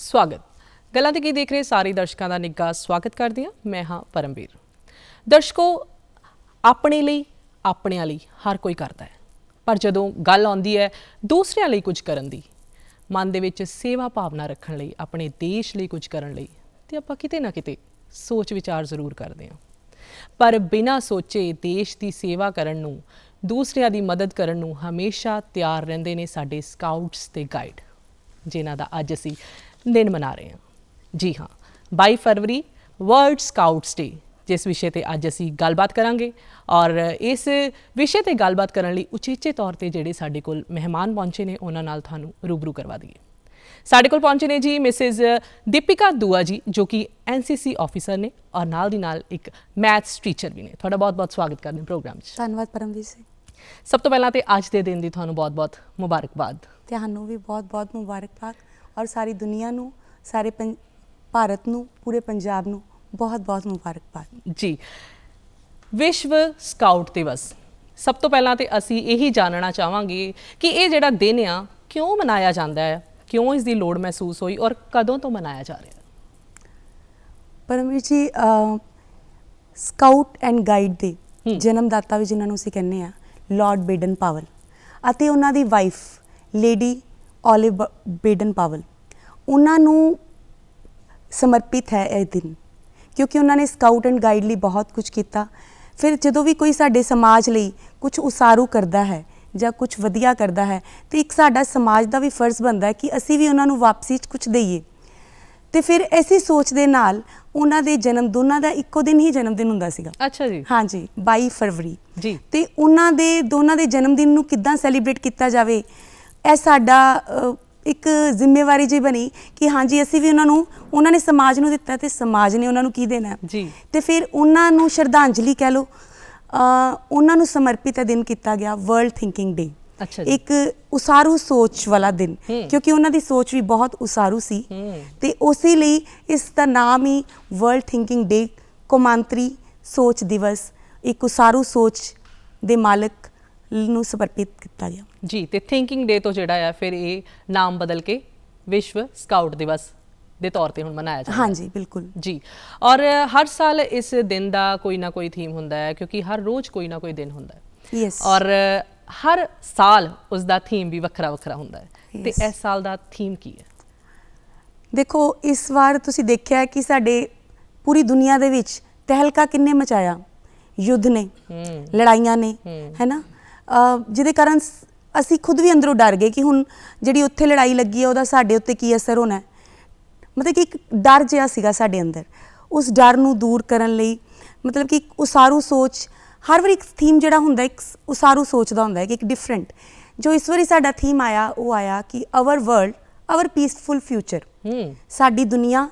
स्वागत गल्लां ते की देख रहे सारे दर्शकों का निੱਘਾ स्वागत करदी हां। मैं हाँ परमवीर। दर्शकों, अपने लिए अपने लिए हर कोई करता है, पर जदों गल आउंदी है दूसरिਆਂ ਲਈ कुछ करन दी, मन दे विच सेवा भावना रखण ਲਈ, अपने देश ਲਈ कुछ करन ਲਈ ते आपां किते ना किते सोच विचार जरूर करते हैं। पर बिना सोचे देश की सेवा करन नूं, दूसरिਆਂ ਦੀ मदद करन नूं हमेशा तैयार रहिंदे ने साडे स्काउट्स ते गाइड, जिन्हां दा अज असीं दिन मना रहे हैं। जी हाँ, 22 फरवरी वर्ल्ड स्काउट्स डे, जिस विषय ते अज असीं गलबात करांगे। और इस विषय ते गलबात करन लई उचेचे तौर ते जिहड़े साडे कोल मेहमान पहुंचे ने उन्हां नाल तुहानूं रूबरू करवा दईए। साडे कोल पहुंचे ने जी मिसिज दीपिका दुआ जी, जो कि NCC ऑफिसर ने और नाल दी नाल एक मैथ्स टीचर भी ने। तुहाडा बहुत बहुत स्वागत करदे प्रोग्राम 'च। धन्नवाद परमवीर सिंह। सब तो पहलां ते अज दे दिन दी तुहानूं बहुत बहुत मुबारकबाद। तुहानूं भी बहुत बहुत मुबारकबाद और सारी दुनिया नूं, सारे भारत नूं, पूरे पंजाब नूं बहुत बहुत मुबारकबाद जी। विश्व स्काउट दिवस, सब तो पहलां ते असीं यही जानना चाहांगे कि ये जिहड़ा दिन आ क्यों मनाया जाता है, क्यों इसकी लोड़ महसूस हुई और कदों तो मनाया जा रहा है। परमवीर जी, स्काउट एंड गाइड दे जन्मदाता भी जिन्हां नूं असीं कहने आ लॉर्ड बेडन पावल ਅਤੇ ਉਹਨਾਂ ਦੀ ਵਾਈਫ ਲੇਡੀ ਓਲਿਵ ਬੇਡਨ ਪਾਵਲ, ਉਹਨਾਂ ਨੂੰ ਸਮਰਪਿਤ ਹੈ ਇਹ ਦਿਨ, ਕਿਉਂਕਿ ਉਹਨਾਂ ਨੇ ਸਕਾਊਟ ਐਂਡ ਗਾਈਡ ਲਈ ਬਹੁਤ ਕੁਝ ਕੀਤਾ। ਫਿਰ ਜਦੋਂ ਵੀ ਕੋਈ ਸਾਡੇ ਸਮਾਜ ਲਈ ਕੁਝ ਉਸਾਰੂ ਕਰਦਾ ਹੈ ਜਾਂ ਕੁਝ ਵਧੀਆ ਕਰਦਾ ਹੈ ਤੇ ਇੱਕ ਸਾਡਾ ਸਮਾਜ ਦਾ ਵੀ ਫਰਜ਼ ਬਣਦਾ ਹੈ ਕਿ ਅਸੀਂ ਵੀ ਉਹਨਾਂ ਨੂੰ ਵਾਪਸੀ 'ਚ ਕੁਝ ਦਈਏ। ਤੇ ਫਿਰ ਐਸੀ ਸੋਚ ਦੇ ਨਾਲ ਉਹਨਾਂ ਦੇ ਜਨਮ, ਦੋਨਾਂ ਦਾ ਇੱਕੋ ਦਿਨ ਹੀ ਜਨਮ ਦਿਨ ਹੁੰਦਾ ਸੀਗਾ। ਅੱਛਾ ਜੀ। ਹਾਂਜੀ, 22 ਫਰਵਰੀ ਜੀ। ਤੇ ਉਹਨਾਂ ਦੇ ਦੋਨਾਂ ਦੇ ਜਨਮ ਦਿਨ ਨੂੰ ਕਿੱਦਾਂ ਸੈਲੀਬ੍ਰੇਟ ਕੀਤਾ ਜਾਵੇ, ਇਹ ਸਾਡਾ ਇੱਕ ਜ਼ਿੰਮੇਵਾਰੀ ਜੀ ਬਣੀ ਕਿ ਹਾਂਜੀ ਅਸੀਂ ਵੀ ਉਹਨਾਂ ਨੇ ਸਮਾਜ ਨੂੰ ਦਿੱਤਾ ਤੇ ਸਮਾਜ ਨੇ ਉਹਨਾਂ ਨੂੰ ਕੀ ਦੇਣਾ ਜੀ। ਤੇ ਫਿਰ ਉਹਨਾਂ ਨੂੰ ਸ਼ਰਧਾਂਜਲੀ ਕਹਿ ਲਓ, ਉਹਨਾਂ ਨੂੰ ਸਮਰਪਿਤ ਇਹ ਦਿਨ ਕੀਤਾ ਗਿਆ ਵਰਲਡ ਥਿੰਕਿੰਗ ਡੇ। अच्छा, एक उसारू सोच वाला दिन, क्योंकि उन्होंने सोच भी बहुत उसारू सी ते उसी लिए इसका नाम ही वर्ल्ड थिंकिंग डे, कौमांतरी सोच दिवस, एक उसारू सोच दे मालक नूं समर्पित किया गया जी। ते थिंकिंग डे तो जिहड़ा है फिर ये नाम बदल के विश्व स्काउट दिवस ਦੇ ਤੌਰ ਤੇ ਹੁਣ ਮਨਾਇਆ ਜਾਂਦਾ ਹੈ। ਹਾਂਜੀ ਬਿਲਕੁਲ ਜੀ। ਔਰ ਹਰ ਸਾਲ ਇਸ ਦਿਨ ਦਾ ਕੋਈ ਨਾ ਕੋਈ ਥੀਮ ਹੁੰਦਾ ਹੈ, ਕਿਉਂਕਿ ਹਰ ਰੋਜ਼ ਕੋਈ ਨਾ ਕੋਈ ਦਿਨ ਹੁੰਦਾ ਹੈ। ਯੈਸ। ਔਰ ਹਰ ਸਾਲ ਉਸ ਦਾ ਥੀਮ ਵੀ ਵੱਖਰਾ ਵੱਖਰਾ ਹੁੰਦਾ ਹੈ। ਤੇ ਇਸ ਸਾਲ ਦਾ ਥੀਮ ਕੀ ਹੈ? ਦੇਖੋ, ਇਸ ਵਾਰ ਤੁਸੀਂ ਦੇਖਿਆ ਕਿ ਸਾਡੇ ਪੂਰੀ ਦੁਨੀਆ ਦੇ ਵਿੱਚ ਤਹਿਲਕਾ ਕਿੰਨੇ ਮਚਾਇਆ, ਯੁੱਧ ਨੇ, ਲੜਾਈਆਂ ਨੇ, ਹੈ ਨਾ, ਜਿਹਦੇ ਕਾਰਨ ਅਸੀਂ ਖੁਦ ਵੀ ਅੰਦਰੋਂ ਡਰ ਗਏ ਕਿ ਹੁਣ ਜਿਹੜੀ ਉੱਥੇ ਲੜਾਈ ਲੱਗੀ ਹੈ ਉਹਦਾ ਸਾਡੇ ਉੱਤੇ ਕੀ ਅਸਰ ਹੋਣਾ। ਮਤਲਬ ਕਿ ਇੱਕ ਡਰ ਜਿਹਾ ਸੀਗਾ ਸਾਡੇ ਅੰਦਰ। ਉਸ ਡਰ ਨੂੰ ਦੂਰ ਕਰਨ ਲਈ ਮਤਲਬ ਕਿ ਇੱਕ ਉਸਾਰੂ ਸੋਚ, ਹਰ ਵਾਰੀ ਇੱਕ ਥੀਮ ਜਿਹੜਾ ਹੁੰਦਾ ਇੱਕ ਉਸਾਰੂ ਸੋਚ ਦਾ ਹੁੰਦਾ ਹੈ ਕਿ ਇੱਕ ਡਿਫਰੈਂਟ। ਜੋ ਇਸ ਵਾਰੀ ਸਾਡਾ ਥੀਮ ਆਇਆ ਉਹ ਆਇਆ ਕਿ our world our peaceful future. ਸਾਡੀ ਦੁਨੀਆ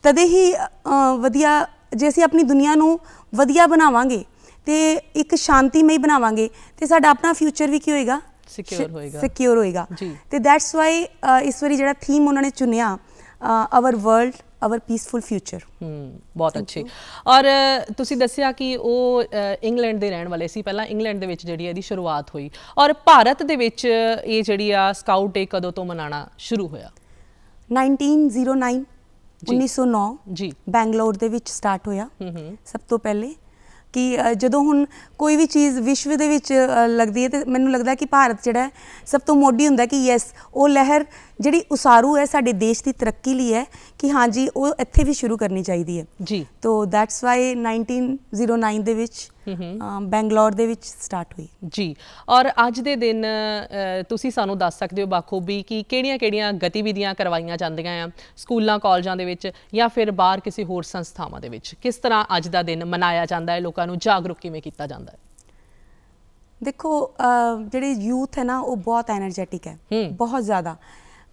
ਤਦੇ ਹੀ ਵਧੀਆ ਜੇ ਅਸੀਂ ਆਪਣੀ ਦੁਨੀਆ ਨੂੰ ਵਧੀਆ ਬਣਾਵਾਂਗੇ ਤੇ ਇੱਕ ਸ਼ਾਂਤੀਮਈ ਬਣਾਵਾਂਗੇ ਤੇ ਸਾਡਾ ਆਪਣਾ ਫਿਊਚਰ ਵੀ ਕੀ ਹੋਏਗਾ, ਸਿਕਿਉਰ ਹੋਏਗਾ। ਤੇ ਦੈਟਸ ਵਾਈ ਇਸ ਵਾਰੀ ਜਿਹੜਾ ਥੀਮ ਉਹਨਾਂ ਨੇ ਚੁਣਿਆ our world our peaceful future. ਬਹੁਤ ਅੱਛੇ। ਔਰ ਤੁਸੀਂ ਦੱਸਿਆ ਕਿ ਉਹ ਇੰਗਲੈਂਡ ਦੇ ਰਹਿਣ ਵਾਲੇ ਸੀ, ਪਹਿਲਾਂ ਇੰਗਲੈਂਡ ਦੇ ਵਿੱਚ ਜਿਹੜੀ ਇਹਦੀ ਸ਼ੁਰੂਆਤ ਹੋਈ। ਔਰ ਭਾਰਤ ਦੇ ਵਿੱਚ ਇਹ ਜਿਹੜੀ ਆ ਸਕਾਊਟ ਡੇ ਕਦੋਂ ਤੋਂ ਮਨਾਉਣਾ ਸ਼ੁਰੂ ਹੋਇਆ? 1909 1909 ਜੀ, ਬੈਂਗਲੌਰ ਦੇ ਵਿੱਚ ਸਟਾਰਟ ਹੋਇਆ ਸਭ ਤੋਂ ਪਹਿਲੇ। ਕਿ ਜਦੋਂ ਹੁਣ ਕੋਈ ਵੀ ਚੀਜ਼ ਵਿਸ਼ਵ ਦੇ ਵਿੱਚ ਲੱਗਦੀ ਹੈ ਤੇ ਮੈਨੂੰ ਲੱਗਦਾ ਕਿ ਭਾਰਤ ਜਿਹੜਾ ਹੈ ਸਭ ਤੋਂ ਮੋਢੀ ਹੁੰਦਾ ਕਿ ਯੈਸ ਉਹ ਲਹਿਰ ਜਿਹੜੀ ਉਸਾਰੂ ਹੈ ਸਾਡੇ ਦੇਸ਼ ਦੀ ਤਰੱਕੀ ਲਈ ਹੈ ਕਿ ਹਾਂਜੀ ਉਹ ਇੱਥੇ ਵੀ ਸ਼ੁਰੂ ਕਰਨੀ ਚਾਹੀਦੀ ਹੈ ਜੀ। ਤੋ ਦੈਟਸ ਵਾਈ 1909 ਦੇ ਵਿੱਚ ਬੈਂਗਲੌਰ ਦੇ ਵਿੱਚ ਸਟਾਰਟ ਹੋਈ ਜੀ। ਔਰ ਅੱਜ ਦੇ ਦਿਨ ਤੁਸੀਂ ਸਾਨੂੰ ਦੱਸ ਸਕਦੇ ਹੋ ਬਾਖੂਬੀ ਕਿ ਕਿਹੜੀਆਂ ਗਤੀਵਿਧੀਆਂ ਕਰਵਾਈਆਂ ਜਾਂਦੀਆਂ ਆ ਸਕੂਲਾਂ ਕਾਲਜਾਂ ਦੇ ਵਿੱਚ ਜਾਂ ਫਿਰ ਬਾਹਰ ਕਿਸੇ ਹੋਰ ਸੰਸਥਾਵਾਂ ਦੇ ਵਿੱਚ? ਕਿਸ ਤਰ੍ਹਾਂ ਅੱਜ ਦਾ ਦਿਨ ਮਨਾਇਆ ਜਾਂਦਾ ਹੈ, ਲੋਕਾਂ ਨੂੰ ਜਾਗਰੂਕ ਕਿਵੇਂ ਕੀਤਾ ਜਾਂਦਾ ਹੈ? ਦੇਖੋ, ਜਿਹੜੇ ਯੂਥ ਹੈ ਨਾ ਉਹ ਬਹੁਤ ਐਨਰਜੈਟਿਕ ਹੈ, ਬਹੁਤ ਜ਼ਿਆਦਾ।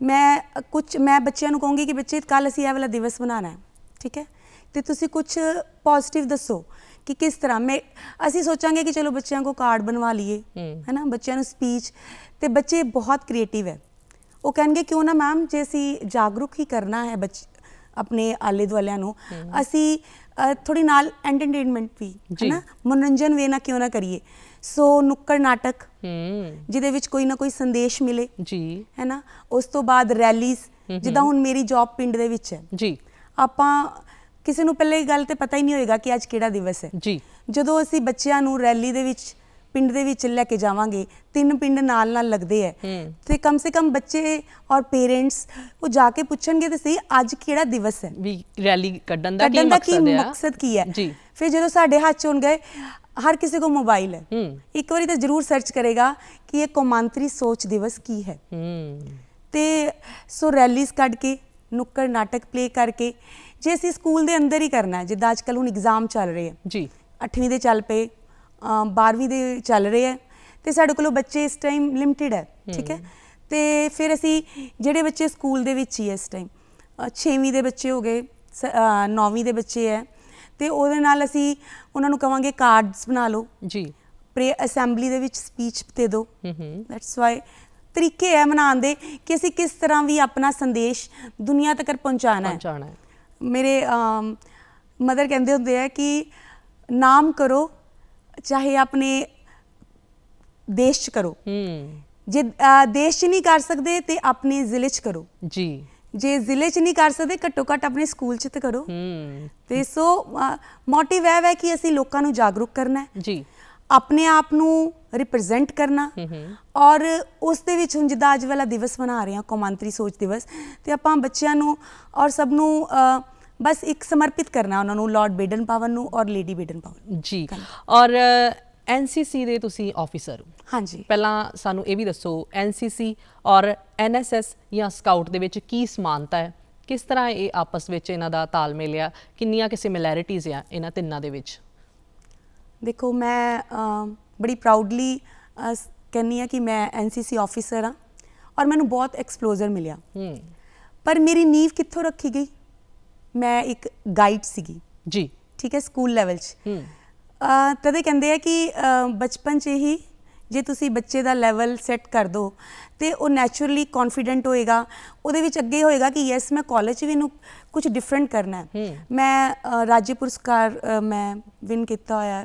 ਮੈਂ ਬੱਚਿਆਂ ਨੂੰ ਕਹੂੰਗੀ ਕਿ ਬੱਚੇ ਕੱਲ੍ਹ ਅਸੀਂ ਇਹ ਵਾਲਾ ਦਿਵਸ ਮਨਾਉਣਾ ਹੈ, ਠੀਕ ਹੈ, ਅਤੇ ਤੁਸੀਂ ਕੁਛ ਪੋਜ਼ੀਟਿਵ ਦੱਸੋ ਕਿ ਕਿਸ ਤਰ੍ਹਾਂ ਅਸੀਂ ਸੋਚਾਂਗੇ ਕਿ ਚਲੋ ਬੱਚਿਆਂ ਕੋ ਕਾਰਡ ਬਣਵਾ ਲਈਏ, ਹੈ ਨਾ, ਬੱਚਿਆਂ ਨੂੰ ਸਪੀਚ, ਅਤੇ ਬੱਚੇ ਬਹੁਤ ਕ੍ਰੀਏਟਿਵ ਹੈ। ਉਹ ਕਹਿਣਗੇ ਕਿਉਂ ਨਾ ਮੈਮ, ਜੇ ਅਸੀਂ ਜਾਗਰੂਕ ਹੀ ਕਰਨਾ ਹੈ ਆਪਣੇ ਆਲੇ ਦੁਆਲਿਆਂ ਨੂੰ, ਅਸੀਂ ਥੋੜ੍ਹੀ ਨਾਲ ਐਂਟਰਟੇਨਮੈਂਟ ਵੀ, ਹੈ ਨਾ, ਮਨੋਰੰਜਨ ਵੇ ਨਾ ਕਿਉਂ ਨਾ ਕਰੀਏ। ਸੋ ਨੁੱਕੜ ਨਾਟਕ ਜਿਹਦੇ ਵਿੱਚ ਕੋਈ ਨਾ ਕੋਈ ਸੰਦੇਸ਼ ਮਿਲੇ ਜੀ, ਹੈ ਨਾ। ਉਸ ਤੋਂ ਬਾਅਦ ਰੈਲੀਜ਼ ਜਿੱਦਾਂ ਹੁਣ ਮੇਰੀ ਜੌਬ ਪਿੰਡ ਦੇ ਵਿੱਚ ਹੈ ਜੀ ਆਪਾਂ ਕਿਸੇ ਨੂੰ ਪਹਿਲੇ ਗੱਲ ਤੇ ਪਤਾ ਹੀ ਨਹੀਂ ਹੋਏਗਾ ਕਿ ਅੱਜ ਕਿਹੜਾ ਦਿਵਸ ਹੈ ਜੀ ਜਦੋਂ ਅਸੀਂ ਬੱਚਿਆਂ ਨੂੰ ਰੈਲੀ ਦੇ ਵਿੱਚ ਪਿੰਡ ਦੇ ਵਿੱਚ ਲੈ ਕੇ ਜਾਵਾਂਗੇ 3 ਪਿੰਡ ਨਾਲ ਨਾਲ ਲੱਗਦੇ ਹੈ ਤੇ ਕਮ ਸੇ ਕਮ ਬੱਚੇ ਔਰ ਪੇਰੈਂਟਸ ਉਹ ਜਾ ਕੇ ਪੁੱਛਣਗੇ ਤੇ ਸਹੀ ਅੱਜ ਕਿਹੜਾ ਦਿਵਸ ਹੈ ਵੀ ਰੈਲੀ ਕੱਢਣ ਦਾ ਕੀ ਕੱਢਣ ਦਾ ਮਕਸਦ ਹੈ ਮਕਸਦ ਕੀ ਹੈ ਜੀ ਫਿਰ ਜਦੋਂ ਸਾਡੇ ਹੱਥ 'ਚ ਹੋਣ ਗਏ ਹਰ ਕਿਸੇ ਕੋਲ ਮੋਬਾਈਲ ਹੈ ਇੱਕ ਵਾਰੀ ਤਾਂ ਜ਼ਰੂਰ ਸਰਚ ਕਰੇਗਾ ਕਿ ਇਹ ਕੌਮਾਂਤਰੀ ਸੋਚ ਦਿਵਸ ਕੀ ਹੈ ਤੇ ਸੋ ਰੈਲੀਜ਼ ਕੱਢ ਕੇ ਨੁੱਕੜ ਨਾਟਕ ਪਲੇ ਕਰਕੇ ਜੇ ਅਸੀਂ ਸਕੂਲ ਦੇ ਅੰਦਰ ਹੀ ਕਰਨਾ ਹੈ ਜਿੱਦਾਂ ਅੱਜ ਕੱਲ੍ਹ ਹੁਣ ਐਗਜ਼ਾਮ ਚੱਲ ਰਹੇ ਹੈ ਜੀ 8ਵੀਂ ਦੇ ਚੱਲ ਪਏ 12ਵੀਂ ਦੇ ਚੱਲ ਰਹੇ ਹੈ ਤੇ ਸਾਡੇ ਕੋਲੋਂ ਬੱਚੇ ਇਸ ਟਾਈਮ ਲਿਮਟਿਡ ਹੈ ਠੀਕ ਹੈ ਤੇ ਫਿਰ ਅਸੀਂ ਜਿਹੜੇ ਬੱਚੇ ਸਕੂਲ ਦੇ ਵਿੱਚ ਹੀ ਇਸ ਟਾਈਮ 6ਵੀਂ ਦੇ ਬੱਚੇ ਹੋ ਗਏ 9ਵੀਂ ਦੇ ਬੱਚੇ ਹੈ ਤੇ ਉਹਦੇ ਨਾਲ ਅਸੀਂ ਉਹਨਾਂ ਨੂੰ ਕਵਾਂਗੇ ਕਾਰਡਸ ਬਣਾ ਲਓ ਜੀ ਪ੍ਰੇ ਅਸੈਂਬਲੀ ਦੇ ਵਿੱਚ ਸਪੀਚ ਦੇ ਦਿਓ ਦੈਟਸ ਵਾਈ ਤਰੀਕੇ ਹੈ ਮਨਾਉਣ ਦੇ ਕਿ ਅਸੀਂ ਕਿਸ ਤਰ੍ਹਾਂ ਵੀ ਆਪਣਾ ਸੰਦੇਸ਼ ਦੁਨੀਆ ਤੱਕ ਪਹੁੰਚਾਉਣਾ ਹੈ ਮੇਰੇ ਮਦਰ ਕਹਿੰਦੇ ਹੁੰਦੇ ਆ ਕਿ ਨਾਮ ਕਰੋ ਚਾਹੇ ਆਪਣੇ ਦੇਸ਼ 'ਚ ਕਰੋ ਜੇ ਦੇਸ਼ 'ਚ ਨਹੀਂ ਕਰ ਸਕਦੇ ਤੇ ਆਪਣੇ ਜ਼ਿਲ੍ਹੇ 'ਚ ਕਰੋ ਜੀ ਜੇ ਜ਼ਿਲ੍ਹੇ 'ਚ ਨਹੀਂ ਕਰ ਸਕਦੇ ਘੱਟੋ ਘੱਟ ਆਪਣੇ ਸਕੂਲ 'ਚ ਤੇ ਕਰੋ ਤੇ ਸੋ ਮੋਟਿਵ ਹੈ ਕਿ ਅਸੀਂ ਲੋਕਾਂ ਨੂੰ ਜਾਗਰੂਕ ਕਰਨਾ ਹੈ ਜੀ ਆਪਣੇ ਆਪ ਨੂੰ ਰਿਪਰੈਜ਼ੈਂਟ ਕਰਨਾ ਔਰ ਉਸ ਦੇ ਵਿੱਚ ਹੁਣ ਜਿੱਦਾਂ ਅੱਜ ਵਾਲਾ ਦਿਵਸ ਮਨਾ ਰਹੇ ਹਾਂ ਕੌਮਾਂਤਰੀ ਸੋਚ ਦਿਵਸ ਤੇ ਆਪਾਂ ਬੱਚਿਆਂ ਨੂੰ ਔਰ ਸਭ ਨੂੰ ਬਸ ਇੱਕ ਸਮਰਪਿਤ ਕਰਨਾ ਉਹਨਾਂ ਨੂੰ ਲਾਰਡ ਬੇਡਨ ਪਾਵਨ ਨੂੰ ਔਰ ਲੇਡੀ ਬੇਡਨ ਪਾਵਨ ਜੀ ਔਰ ਐਨਸੀਸੀ ਦੇ ਤੁਸੀਂ ਆਫੀਸਰ ਹੋ ਹਾਂਜੀ ਪਹਿਲਾਂ ਸਾਨੂੰ ਇਹ ਵੀ ਦੱਸੋ ਐਨਸੀਸੀ ਔਰ ਐਨਐਸਐਸ ਜਾਂ ਸਕਾਊਟ ਦੇ ਵਿੱਚ ਕੀ ਸਮਾਨਤਾ ਹੈ ਕਿਸ ਤਰ੍ਹਾਂ ਇਹ ਆਪਸ ਵਿੱਚ ਇਹਨਾਂ ਦਾ ਤਾਲਮੇਲ ਆ ਕਿੰਨੀਆਂ ਕਿ ਸਿਮਿਲੈਰਿਟੀਜ਼ ਆ ਇਹਨਾਂ ਤਿੰਨਾਂ ਦੇ ਵਿੱਚ ਦੇਖੋ ਮੈਂ ਬੜੀ ਪ੍ਰਾਊਡਲੀ ਕਹਿੰਦੀ ਹਾਂ ਕਿ ਮੈਂ ਐਨਸੀਸੀ ਆਫੀਸਰ ਹਾਂ ਔਰ ਮੈਨੂੰ ਬਹੁਤ ਐਕਸਪਲੋਜ਼ਰ ਮਿਲਿਆ ਪਰ ਮੇਰੀ ਨੀਂਵ ਕਿੱਥੋਂ ਰੱਖੀ ਗਈ ਮੈਂ ਇੱਕ ਗਾਈਡ ਸੀਗੀ ਜੀ ਠੀਕ ਹੈ ਸਕੂਲ ਲੈਵਲ 'ਚ ਤਦੇ ਕਹਿੰਦੇ ਆ ਕਿ ਬਚਪਨ 'ਚ ਹੀ ਜੇ ਤੁਸੀਂ ਬੱਚੇ ਦਾ ਲੈਵਲ ਸੈੱਟ ਕਰ ਦਿਓ ਤੇ ਉਹ ਨੈਚੁਰਲੀ ਕੌਨਫੀਡੈਂਟ ਹੋਏਗਾ ਉਹਦੇ ਵਿੱਚ ਅੱਗੇ ਹੋਏਗਾ ਕਿ ਯੈਸ ਮੈਂ ਕਾਲਜ 'ਚ ਵੀ ਇਹਨੂੰ ਕੁਝ ਡਿਫਰੈਂਟ ਕਰਨਾ ਹੈ ਮੈਂ ਰਾਜੀ ਪੁਰਸਕਾਰ ਮੈਂ ਵਿਨ ਕੀਤਾ ਹੋਇਆ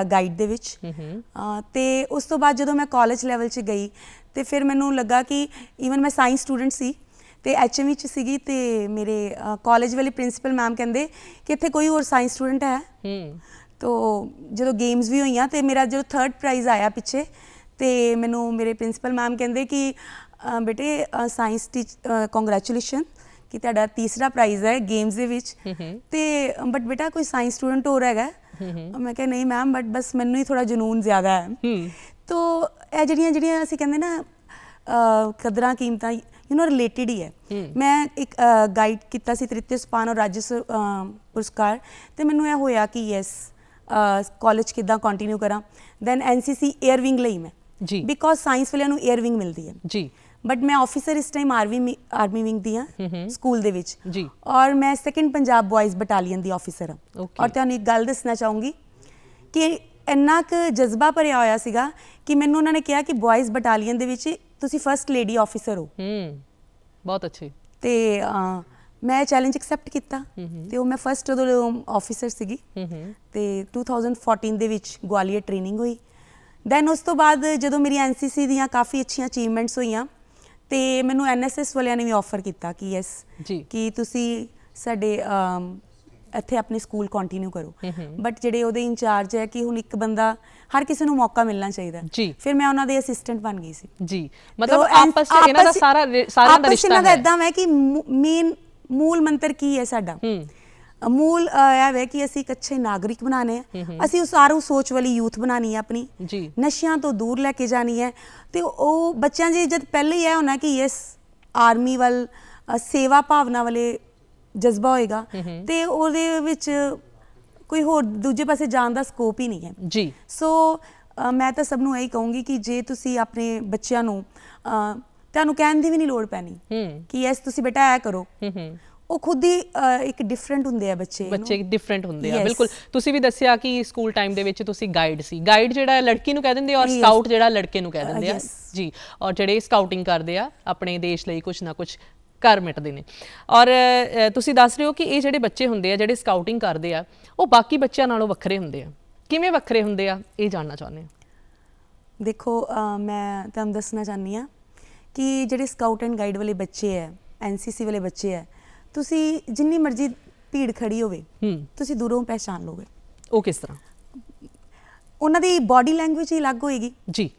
ਗਾਈਡ ਦੇ ਵਿੱਚ ਤੇ ਉਸ ਤੋਂ ਬਾਅਦ ਜਦੋਂ ਮੈਂ ਕਾਲਜ ਲੈਵਲ 'ਚ ਗਈ ਤੇ ਫਿਰ ਮੈਨੂੰ ਲੱਗਾ ਕਿ ਈਵਨ ਮੈਂ ਸਾਇੰਸ ਸਟੂਡੈਂਟ ਸੀ ਤੇ ਐਚਐਮਈ 'ਚ ਸੀਗੀ ਤੇ ਮੇਰੇ ਕਾਲਜ ਵਾਲੇ ਪ੍ਰਿੰਸੀਪਲ ਮੈਮ ਕਹਿੰਦੇ ਕਿ ਇੱਥੇ ਕੋਈ ਹੋਰ ਸਾਇੰਸ ਸਟੂਡੈਂਟ ਹੈ ਤੋ ਜਦੋਂ ਗੇਮਸ ਵੀ ਹੋਈਆਂ ਤੇ ਮੇਰਾ ਜਦੋਂ 3rd ਪ੍ਰਾਈਜ਼ ਆਇਆ ਪਿੱਛੇ ਤੇ ਮੈਨੂੰ ਮੇਰੇ ਪ੍ਰਿੰਸੀਪਲ ਮੈਮ ਕਹਿੰਦੇ ਕਿ ਬੇਟੇ ਸਾਇੰਸ ਕੰਗ੍ਰੈਚੁਲੇਸ਼ਨ ਕਿ ਤੁਹਾਡਾ 3ਰਾ ਪ੍ਰਾਈਜ਼ ਹੈ ਗੇਮਸ ਦੇ ਵਿੱਚ ਤੇ ਬਟ ਬੇਟਾ ਕੋਈ ਸਾਇੰਸ ਸਟੂਡੈਂਟ ਹੋਰ ਹੈਗਾ ਮੈਂ ਕਿਹਾ ਨਹੀਂ ਮੈਮ ਬਟ ਬਸ ਮੈਨੂੰ ਹੀ ਥੋੜਾ ਜਨੂਨ ਜ਼ਿਆਦਾ ਹੈ ਤੋ ਇਹ ਜਿਹੜੀਆਂ ਅਸੀਂ ਕਹਿੰਦੇ ਨਾ ਕਦਰਾਂ ਕੀਮਤਾਂ ਰਿਲੇਟਿਡ ਹੀ ਹੈ ਮੈਂ ਇੱਕ ਗਾਈਡ ਕੀਤਾ ਸੀ ਤ੍ਰਿਤਯ ਸੋਪਾਨ ਔਰ ਰਾਜ ਪੁਰਸਕਾਰ ਤੇ ਮੈਨੂੰ ਇਹ ਹੋਇਆ ਕਿ ਯੈਸ ਕਾਲਜ ਕਿੱਦਾਂ ਕੰਟੀਨਿਊ ਕਰਾਂ ਦੈਨ ਐਨਸੀਸੀ 에ਅਰ ਵਿੰਗ ਲਈ ਮੈਂ ਜੀ ਬਿਕੋਜ਼ ਸਾਇੰਸ ਵਾਲਿਆਂ ਨੂੰ 에ਅਰ ਵਿੰਗ ਮਿਲਦੀ ਹੈ ਜੀ ਬਟ ਮੈਂ ਆਫੀਸਰ ਇਸ ਟਾਈਮ ਆਰਮੀ ਵਿੰਗ ਦੀ ਹਾਂ ਸਕੂਲ ਦੇ ਵਿੱਚ ਜੀ ਔਰ ਮੈਂ 2nd ਪੰਜਾਬ ਬॉयਜ਼ ਬਟਾਲੀਅਨ ਦੀ ਆਫੀਸਰ ਹਾਂ ਔਰ ਤੁਹਾਨੂੰ ਇੱਕ ਗੱਲ ਦੱਸਣਾ ਚਾਹੂੰਗੀ ਕਿ ਇੰਨਾ ਕੁ ਜਜ਼ਬਾ ਭਰਿਆ ਹੋਇਆ ਸੀਗਾ ਕਿ ਮੈਨੂੰ ਉਹਨਾਂ ਨੇ ਕਿਹਾ ਕਿ ਬॉयਜ਼ ਬਟਾਲੀਅਨ ਦੇ ਵਿੱਚ ਤੁਸੀਂ ਫਸਟ ਲੇਡੀ ਆਫੀਸਰ ਹੋ ਬਹੁਤ ਅੱਛੇ ਤੇ ਮੈਂ ਚੈਲੰਜ ਐਕਸੈਪਟ ਕੀਤਾ ਤੇ ਉਹ ਮੈਂ ਫਸਟ ਉਦੋਂ ਆਫੀਸਰ ਸੀਗੀ ਤੇ 2014 ਦੇ ਵਿੱਚ ਗਵਾਲੀਅਰ ਟ੍ਰੇਨਿੰਗ ਹੋਈ ਦੈਨ ਉਸ ਤੋਂ ਬਾਅਦ ਜਦੋਂ ਮੇਰੀ ਐਨਸੀਸੀ ਦੀਆਂ ਕਾਫੀ ਅੱਛੀਆਂ ਅਚੀਵਮੈਂਟਸ ਹੋਈਆਂ ਤੇ ਮੈਨੂੰ ਐਨਐਸਐਸ ਵਾਲਿਆਂ ਨੇ ਵੀ ਆਫਰ ਕੀਤਾ ਕਿ ਯੈਸ ਕਿ ਤੁਸੀਂ ਸਾਡੇ ਇੱਥੇ ਆਪਣੇ ਸਕੂਲ ਕੰਟੀਨਿਊ ਕਰੋ ਬਟ ਜਿਹੜੇ ਉਹਦੇ ਇੰਚਾਰਜ ਹੈ ਕਿ ਹੁਣ ਇੱਕ ਬੰਦਾ ਹਰ ਕਿਸੇ ਨੂੰ ਮੌਕਾ ਮਿਲਣਾ ਚਾਹੀਦਾ ਫਿਰ ਮੈਂ ਉਹਨਾਂ ਦੇ ਅਸਿਸਟੈਂਟ ਬਣ ਗਈ ਸੀ ਜੀ ਮਤਲਬ ਆਪਸ ਵਿੱਚ ਇਹਨਾਂ ਦਾ ਸਾਰਿਆਂ ਦਾ ਰਿਸ਼ਤਾ ਹੈ ਇਦਾਂ ਹੈ ਕਿ ਮੇਨ ਮੂਲ ਮੰਤਰ ਕੀ ਹੈ ਸਾਡਾ ਮੂਲ ਇਹ ਹੈ ਕਿ ਅਸੀਂ ਇੱਕ ਅੱਛੇ ਨਾਗਰਿਕ ਬਣਾਣੇ ਆ ਅਸੀਂ ਉਸ ਆਰੂ ਸੋਚ ਵਾਲੀ ਯੂਥ ਬਣਾਣੀ ਹੈ ਆਪਣੀ ਨਸ਼ਿਆਂ ਤੋਂ ਦੂਰ ਲੈ ਕੇ ਜਾਣੀ ਹੈ ਤੇ ਉਹ ਬੱਚਿਆਂ ਦੇ ਜਦ ਪਹਿਲੇ ਹੀ ਇਹ ਹੋਣਾ ਕਿ ਯੈਸ ਆਰਮੀ ਵੱਲ ਸੇਵਾ ਭਾਵਨਾ ਵਾਲੇ ਜਜ਼ਬਾ ਹੋਏਗਾ ਤੇ ਉਹਦੇ ਵਿੱਚ ਕੋਈ ਹੋਰ ਦੂਜੇ ਪਾਸੇ ਜਾਣ ਦਾ ਸਕੋਪ ਹੀ ਨਹੀਂ ਹੈ ਜੀ ਸੋ ਮੈਂ ਤਾਂ ਸਭ ਨੂੰ ਇਹੀ ਕਹੂੰਗੀ ਕਿ ਜੇ ਤੁਸੀਂ ਆਪਣੇ ਬੱਚਿਆਂ ਨੂੰ ਤੁਹਾਨੂੰ ਕਹਿਣ ਦੀ ਵੀ ਨਹੀਂ ਲੋੜ ਪੈਣੀ ਕਿ ਯੈਸ ਤੁਸੀਂ ਬੇਟਾ ਇਹ ਕਰੋ ਉਹ ਖੁਦ ਹੀ ਇੱਕ ਡਿਫਰੈਂਟ ਹੁੰਦੇ ਆ ਬੱਚੇ ਡਿਫਰੈਂਟ ਹੁੰਦੇ ਆ ਬਿਲਕੁਲ ਤੁਸੀਂ ਵੀ ਦੱਸਿਆ ਕਿ ਸਕੂਲ ਟਾਈਮ ਦੇ ਵਿੱਚ ਤੁਸੀਂ ਗਾਈਡ ਸੀ ਗਾਈਡ ਜਿਹੜਾ ਲੜਕੀ ਨੂੰ ਕਹਿ ਦਿੰਦੇ ਔਰ ਸਕਾਊਟ ਜਿਹੜਾ ਲੜਕੇ ਨੂੰ ਕਹਿ ਦਿੰਦੇ ਆ ਜੀ ਔਰ ਜਿਹੜੇ ਸਕਾਊਟਿੰਗ ਕਰਦੇ ਆ ਆਪਣੇ ਦੇਸ਼ ਲਈ ਕੁਝ ਨਾ ਕੁਝ ਕਰ ਮਿਟਦੇ ਨੇ ਔਰ ਤੁਸੀਂ ਦੱਸ ਰਹੇ ਹੋ ਕਿ ਇਹ ਜਿਹੜੇ ਬੱਚੇ ਹੁੰਦੇ ਆ ਜਿਹੜੇ ਸਕਾਊਟਿੰਗ ਕਰਦੇ ਆ ਉਹ ਬਾਕੀ ਬੱਚਿਆਂ ਨਾਲੋਂ ਵੱਖਰੇ ਹੁੰਦੇ ਆ ਕਿਵੇਂ ਵੱਖਰੇ ਹੁੰਦੇ ਆ ਇਹ ਜਾਣਨਾ ਚਾਹੁੰਦੇ ਹਾਂ ਦੇਖੋ ਮੈਂ ਤੁਹਾਨੂੰ ਦੱਸਣਾ ਚਾਹੁੰਦੀ ਹਾਂ ਕਿ ਜਿਹੜੇ ਸਕਾਊਟ ਐਂਡ ਗਾਈਡ ਵਾਲੇ ਬੱਚੇ ਹੈ ਐਨਸੀਸੀ ਵਾਲੇ ਬੱਚੇ ਹੈ, ਤੁਸੀਂ ਜਿੰਨੀ ਮਰਜ਼ੀ ਭੀੜ ਖੜੀ ਹੋਵੇ ਤੁਸੀਂ ਦੂਰੋਂ ਪਹਿਚਾਨ ਲੋਗੇ। ਉਹ ਕਿਸ ਤਰ੍ਹਾਂ? ਉਹਨਾਂ ਦੀ ਬਾਡੀ ਲੈਂਗੁਏਜ ਹੀ ਅਲੱਗ ਹੋਏਗੀ ਜੀ।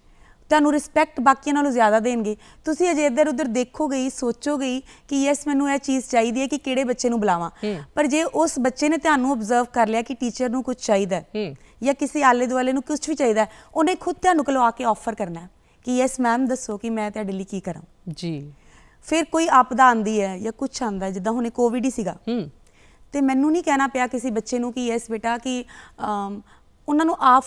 ਤੁਹਾਨੂੰ ਰਿਸਪੈਕਟ ਬਾਕੀਆਂ ਨਾਲੋਂ ਜ਼ਿਆਦਾ ਦੇਣਗੇ। ਤੁਸੀਂ ਅਜੇ ਇੱਧਰ ਉੱਧਰ ਦੇਖੋਗੇ ਹੀ, ਸੋਚੋਗੇ ਹੀ ਕਿ ਯੈਸ ਮੈਨੂੰ ਇਹ ਚੀਜ਼ ਚਾਹੀਦੀ ਹੈ ਕਿ ਕਿਹੜੇ ਬੱਚੇ ਨੂੰ ਬੁਲਾਵਾਂ, ਪਰ ਜੇ ਉਸ ਬੱਚੇ ਨੇ ਤੁਹਾਨੂੰ ਆਬਜ਼ਰਵ ਕਰ ਲਿਆ ਕਿ ਟੀਚਰ ਨੂੰ ਕੁਝ ਚਾਹੀਦਾ ਜਾਂ ਕਿਸੇ ਆਲੇ ਦੁਆਲੇ ਨੂੰ ਕੁਝ ਵੀ ਚਾਹੀਦਾ, ਉਹਨੇ ਖੁਦ ਤੁਹਾਨੂੰ ਕੋਲ ਆ ਕੇ ਆਫਰ ਕਰਨਾ ਹੈ ਕਿ ਯੈਸ ਮੈਮ ਦੱਸੋ ਕਿ ਮੈਂ ਤੁਹਾਡੇ ਲਈ ਕੀ ਕਰਾਂ। ਜੀ। ਫਿਰ ਕੋਈ ਆਪਦਾ ਆਉਂਦੀ ਹੈ ਜਾਂ ਕੁਛ ਆਉਂਦਾ, ਜਿੱਦਾਂ ਹੁਣੇ ਕੋਵਿਡ ਹੀ ਸੀਗਾ, ਤੇ ਮੈਨੂੰ ਨਹੀਂ ਕਹਿਣਾ ਪਿਆ ਕਿਸੇ ਬੱਚੇ ਨੂੰ ਕਿ ਯੈਸ ਬੇਟਾ ਕਿ ਉਹਨਾਂ ਨੂੰ ਆਪ